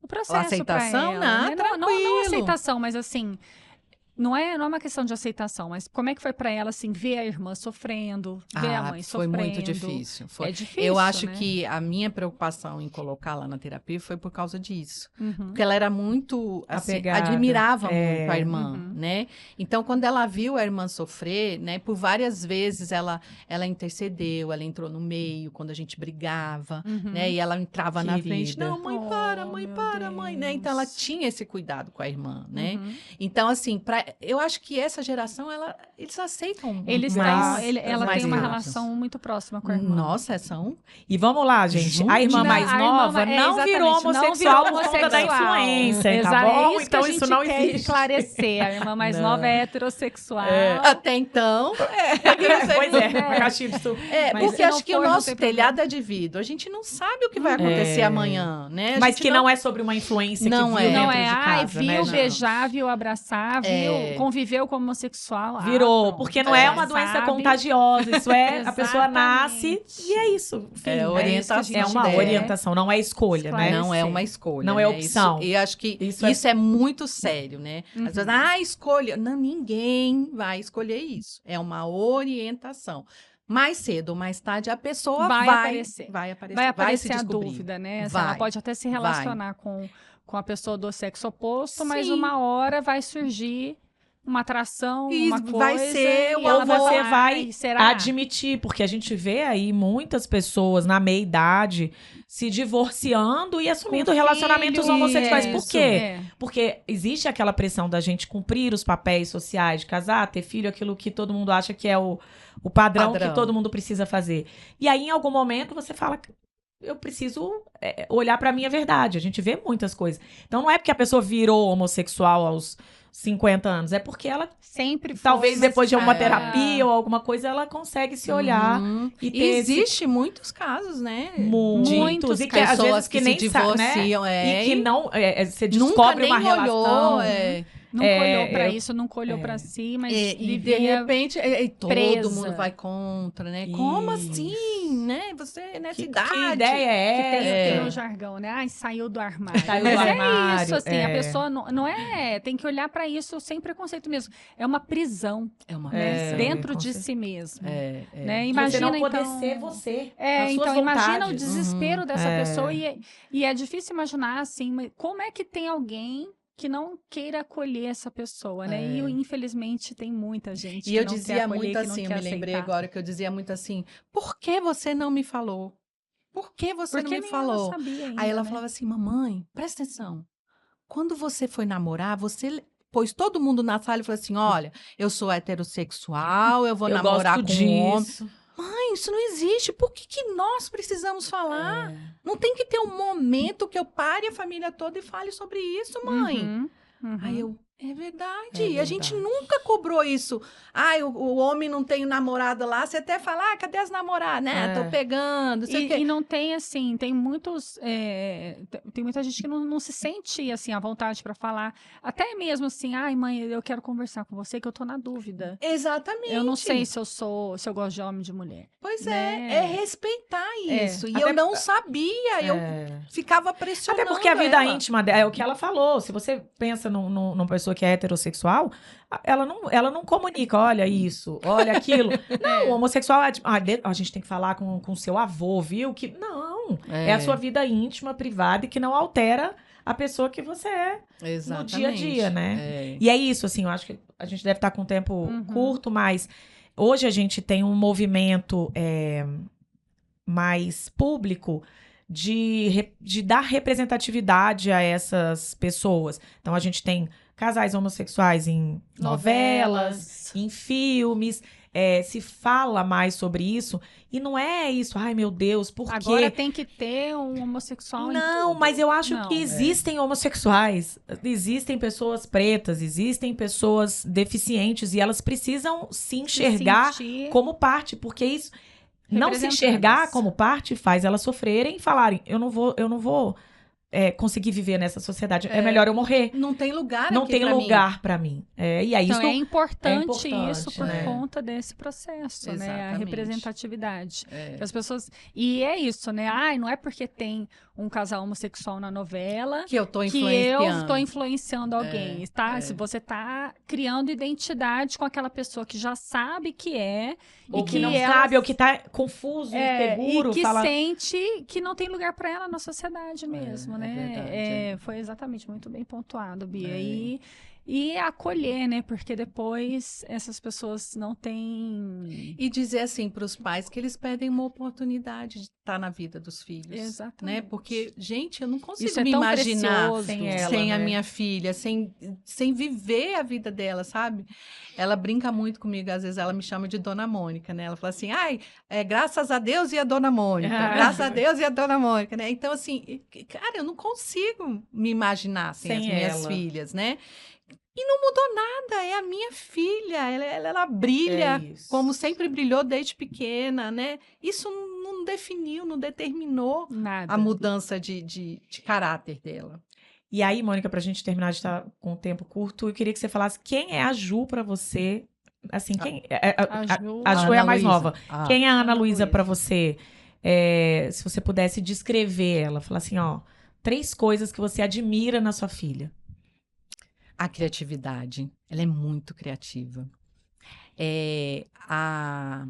processo A aceitação? pra ela, Não, né? Não a tranquilo. aceitação, mas assim, não é uma questão de aceitação, mas como é que foi para ela, assim, ver a irmã sofrendo, ver a mãe foi sofrendo? muito difícil. Foi. É difícil, Eu acho né? que a minha preocupação em colocá-la na terapia foi por causa disso. Uhum. Porque ela era muito, assim, Apegada. admirava muito a irmã, Uhum. né? Então, quando ela viu a irmã sofrer, né? Por várias vezes ela intercedeu, ela entrou no meio, quando a gente brigava, Uhum. né? E ela entrava na frente. Querida. Não, mãe, para, Oh, mãe, meu para, mãe, né? Então, ela Deus. tinha esse cuidado com a irmã, né? Uhum. Então, assim, eu acho que essa geração, eles aceitam Eles Mas- têm, ela mais tem uma rápido. relação muito próxima com a irmã. Nossa, são E vamos lá, gente. A irmã Não, mais a irmã nova é, não virou exatamente, não homossexual virou por conta da homossexual. influência, tá Exato, bom? é isso Então que a gente isso não quer existe. esclarecer. A irmã mais Não. nova é heterossexual. até então. Pois é, É. a caixinha de som. Mas Porque se não acho que for, o não nosso tem telhado é de vidro. A gente não sabe o que vai acontecer amanhã, né? A Mas gente que não é sobre uma influência Não que viu é. Não dentro é, de casa, viu né, gente? beijar, viu abraçar, viu, conviveu como homossexual. Virou, pronto, porque não é uma sabe? doença contagiosa, isso é, a pessoa nasce Exatamente. e é isso. Enfim, É isso que a orientação. gente é uma quer. orientação, não é escolha, né? Esclarecer. Não é uma escolha. Não é né? opção. E acho que Isso isso é- é muito sério, né? Uhum. As pessoas, escolha. Não, ninguém vai escolher isso. É uma orientação. Mais cedo ou mais tarde, a pessoa Vai aparecer. Vai aparecer. Vai se aparecer a descobrir. dúvida, né? Assim, Vai. ela pode até se relacionar com a pessoa do sexo oposto, mas Sim. uma hora vai surgir uma atração, E uma coisa. vai ser e o ela Ou você falar, vai "Ai, será?" admitir, porque a gente vê aí muitas pessoas na meia-idade se divorciando e assumindo Com relacionamentos filho, homossexuais. Por isso, quê? é. Porque existe aquela pressão da gente cumprir os papéis sociais, de casar, ter filho, aquilo que todo mundo acha que é o padrão que todo mundo precisa fazer. E aí, em algum momento, você fala, eu preciso olhar pra minha verdade. A gente vê muitas coisas. Então, não é porque a pessoa virou homossexual aos 50 anos, é porque ela, Sempre foi, talvez mas- depois de uma é. terapia ou alguma coisa, ela consegue se olhar e E ter esse- existe muitos casos, né? muitos. E que às pessoas vezes que nem se sabe, né? divorciam, E que não, você nunca descobre nem uma relação. olhou, Nunca olhou pra isso, nunca olhou pra si, mas E de vivia repente, todo presa. mundo vai contra, né? Como Isso. assim, né? Você nessa Que idade. ideia é que tem, essa? tem o jargão, né? Ai, saiu do armário. Saiu Mas do é armário, isso, assim, a é. pessoa não é... Tem que olhar pra isso sem preconceito mesmo. É uma prisão, É uma né? É, Dentro com de certeza. si mesmo. É. Né? Você Imagina, não poder então... ser você. É, as suas então imagina o vontades. desespero dessa É. pessoa e é difícil imaginar, assim, mas como é que tem alguém que não queira acolher essa pessoa, né? E infelizmente tem muita gente E que eu não quer dizia acolher, muito que não assim, eu quer me lembrei aceitar. agora que eu dizia muito assim, por que você não me falou? Por que você Porque não me nem ela falou? sabia ainda, Aí ela né? falava assim, mamãe, presta atenção. Quando você foi namorar, você pôs todo mundo na sala e falou assim, olha, eu sou heterossexual, eu vou Eu namorar gosto com um homem. disso. Mãe, isso não existe. Por que nós precisamos falar? Não tem que ter um momento que eu pare a família toda e fale sobre isso, mãe. Uhum. Aí eu, é verdade. É E a gente verdade. nunca cobrou isso. Ai, o homem não tem namorada lá. Você até fala, cadê as namoradas? Né? Tô pegando, não sei o quê. E não tem, assim, tem muitos... tem muita gente que não se sente, assim, à vontade pra falar. Até mesmo assim, ai, mãe, eu quero conversar com você que eu tô na dúvida. Exatamente. Eu não sei se eu gosto de homem ou de mulher. Pois né? é respeitar isso. E Até- eu não sabia, eu ficava pressionando Até porque a vida ela. íntima dela, é o que ela falou. Se você pensa numa pessoa que é heterossexual, ela não comunica, olha isso, olha aquilo. Não, o homossexual é tipo, a gente tem que falar com seu avô, viu? Que não, é a sua vida íntima, privada, e que não altera a pessoa que você é no dia a dia, né? É. E é isso, assim, eu acho que a gente deve estar com um tempo curto, mas hoje a gente tem um movimento mais público de dar representatividade a essas pessoas. Então, a gente tem casais homossexuais em novelas, em filmes, se fala mais sobre isso. E não é isso, ai meu Deus, por quê? Agora tem que ter um homossexual em Não, tudo. mas eu acho Não. que existem homossexuais, existem pessoas pretas, existem pessoas deficientes e elas precisam se enxergar sentir como parte, porque isso não se representadas. enxergar como parte faz elas sofrerem e falarem, eu não vou conseguir viver nessa sociedade. É melhor eu morrer. Não tem lugar Não aqui tem pra lugar para mim. E aí Então, isso é importante importante, isso por né? conta desse processo, né? A Exatamente. representatividade. É. Que as pessoas... E é isso, né? Ai, não é porque tem um casal homossexual na novela Que eu tô que influenciando. eu estou influenciando alguém, tá? Se você tá criando identidade com aquela pessoa que já sabe que é... Ou e que não ela sabe, ou que tá confuso, inseguro. e que fala... sente que não tem lugar para ela na sociedade mesmo, é né? verdade, Foi exatamente muito bem pontuado, Bia. É. E acolher, né? Porque depois essas pessoas não têm... E dizer assim para os pais que eles pedem uma oportunidade de estar na vida dos filhos. Exatamente. Né? Porque, gente, eu não consigo Isso é me tão imaginar precioso. sem ela, sem a né? minha filha, sem viver a vida dela, sabe? Ela brinca muito comigo, às vezes ela me chama de Dona Mônica, né? Ela fala assim, ai, graças a Deus e a Dona Mônica, graças a Deus e a Dona Mônica, né? Então, assim, cara, eu não consigo me imaginar sem as minhas ela. filhas, né? E não mudou nada, é a minha filha, ela brilha isso. como sempre brilhou desde pequena, né? Isso não definiu, não determinou Nada. a mudança de caráter dela. E aí, Mônica, pra gente terminar de estar com o tempo curto, eu queria que você falasse quem é a Ju pra você. Assim, quem. A Ju é a mais nova. Quem é a Ana Luísa pra você? Se você pudesse descrever ela, falar assim, ó, 3 coisas que você admira na sua filha. A criatividade, ela é muito criativa. Ela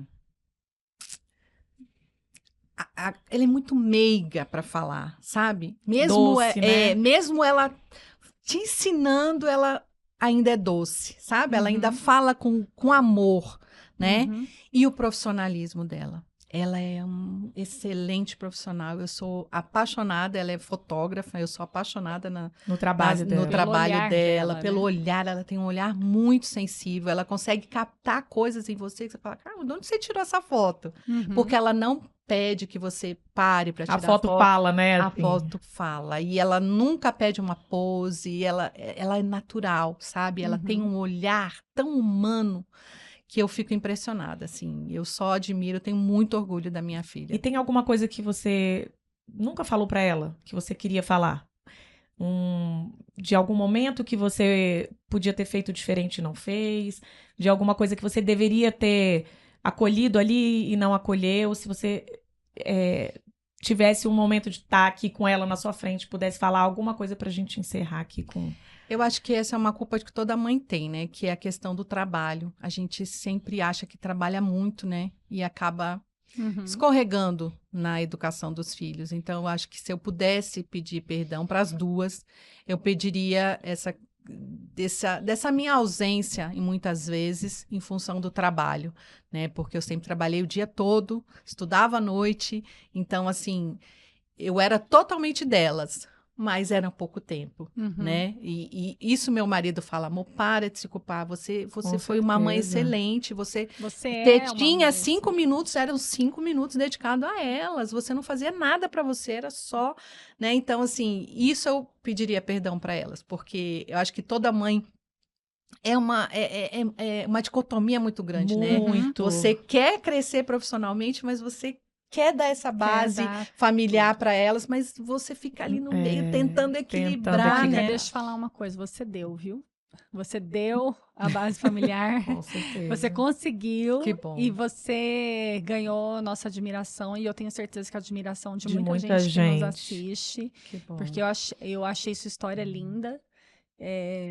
é muito meiga para falar, sabe? Mesmo, Doce, né? mesmo ela te ensinando, ela ainda é doce, sabe? Ela ainda fala com amor, né? Uhum. E o profissionalismo dela. Ela é um excelente profissional. Eu sou apaixonada, ela é fotógrafa, eu sou apaixonada No trabalho dela. no trabalho olhar dela, dela, pelo né? olhar. Ela tem um olhar muito sensível, ela consegue captar coisas em você que você fala, cara, de onde você tirou essa foto? Uhum. Porque ela não pede que você pare para tirar A foto fala, né? A assim. foto fala. E ela nunca pede uma pose, ela é natural, sabe? Ela tem um olhar tão humano que eu fico impressionada, assim. Eu só admiro, eu tenho muito orgulho da minha filha. E tem alguma coisa que você nunca falou pra ela, que você queria falar? De algum momento que você podia ter feito diferente e não fez? De alguma coisa que você deveria ter acolhido ali e não acolheu? Se você tivesse um momento de estar aqui com ela na sua frente, pudesse falar alguma coisa pra gente encerrar aqui com... Eu acho que essa é uma culpa que toda mãe tem, né? Que é a questão do trabalho. A gente sempre acha que trabalha muito, né? E acaba escorregando na educação dos filhos. Então, eu acho que se eu pudesse pedir perdão para as duas, eu pediria dessa minha ausência, e muitas vezes, em função do trabalho, né? Porque eu sempre trabalhei o dia todo, estudava à noite. Então, assim, eu era totalmente delas. Mas era pouco tempo, né? E isso meu marido fala, amor, para de se culpar. Você foi uma mãe excelente. Você tinha 5 minutos, eram 5 minutos dedicados a elas. Você não fazia nada para você, era só, né? Então, assim, isso eu pediria perdão para elas, porque eu acho que toda mãe é uma dicotomia muito grande, né? Muito. Você quer crescer profissionalmente, mas você quer dar essa base familiar para elas, mas você fica ali no meio tentando equilibrar, né? Deixa eu falar uma coisa, você deu, viu? Você deu a base familiar, Com certeza. você conseguiu Que bom. e você ganhou nossa admiração e eu tenho certeza que a admiração de muita gente que nos assiste, Que bom. porque eu achei sua história linda.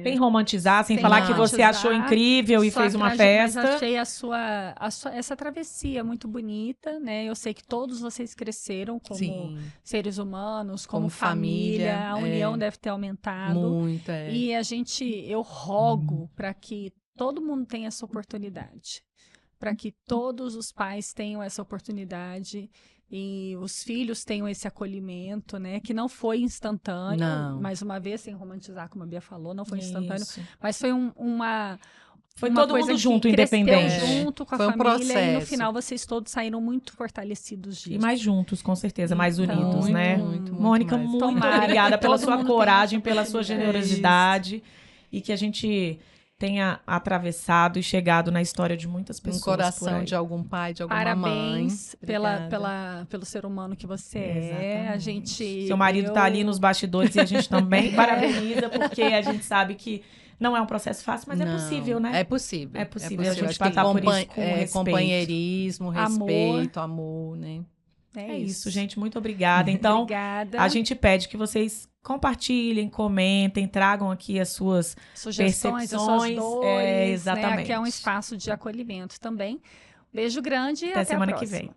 Sem romantizar, sem falar que você achou incrível e fez uma festa. Mas achei essa travessia muito bonita, né? Eu sei que todos vocês cresceram como seres humanos, como família. A união deve ter aumentado. Muito, E eu rogo para que todo mundo tenha essa oportunidade. Para que todos os pais tenham essa oportunidade. E os filhos tenham esse acolhimento, né? Que não foi instantâneo. Não. Mais uma vez, sem romantizar, como a Bia falou, não foi instantâneo. Isso. Mas foi uma todo coisa mundo junto, que cresceu independente. junto com a Foi um família. E no processo. final, vocês todos saíram muito fortalecidos disso. E mais juntos, com certeza, mais Então, unidos, muito, né? muito Mônica, mais. muito Tomara obrigada que pela todo sua mundo coragem, tenha pela sua oportunidade. generosidade. E que a gente tenha atravessado e chegado na história de muitas pessoas. Um por coração aí. de algum pai, de alguma Parabéns mãe. Obrigada. pelo ser humano que você é. A Exatamente. gente. Seu marido tá ali nos bastidores e a gente também parabeniza, porque a gente sabe que não é um processo fácil, mas é Não, possível, né? É possível. É possível a gente Acho que passar por isso com respeito. companheirismo, Amor. respeito, amor, né? É isso, gente. Muito obrigada. Então, Obrigada. a gente pede que vocês compartilhem, comentem, tragam aqui as suas Sugestões, as suas percepções. dores. É, Né? exatamente. Aqui é um espaço de acolhimento também. Beijo grande e Até até a semana que próxima. vem.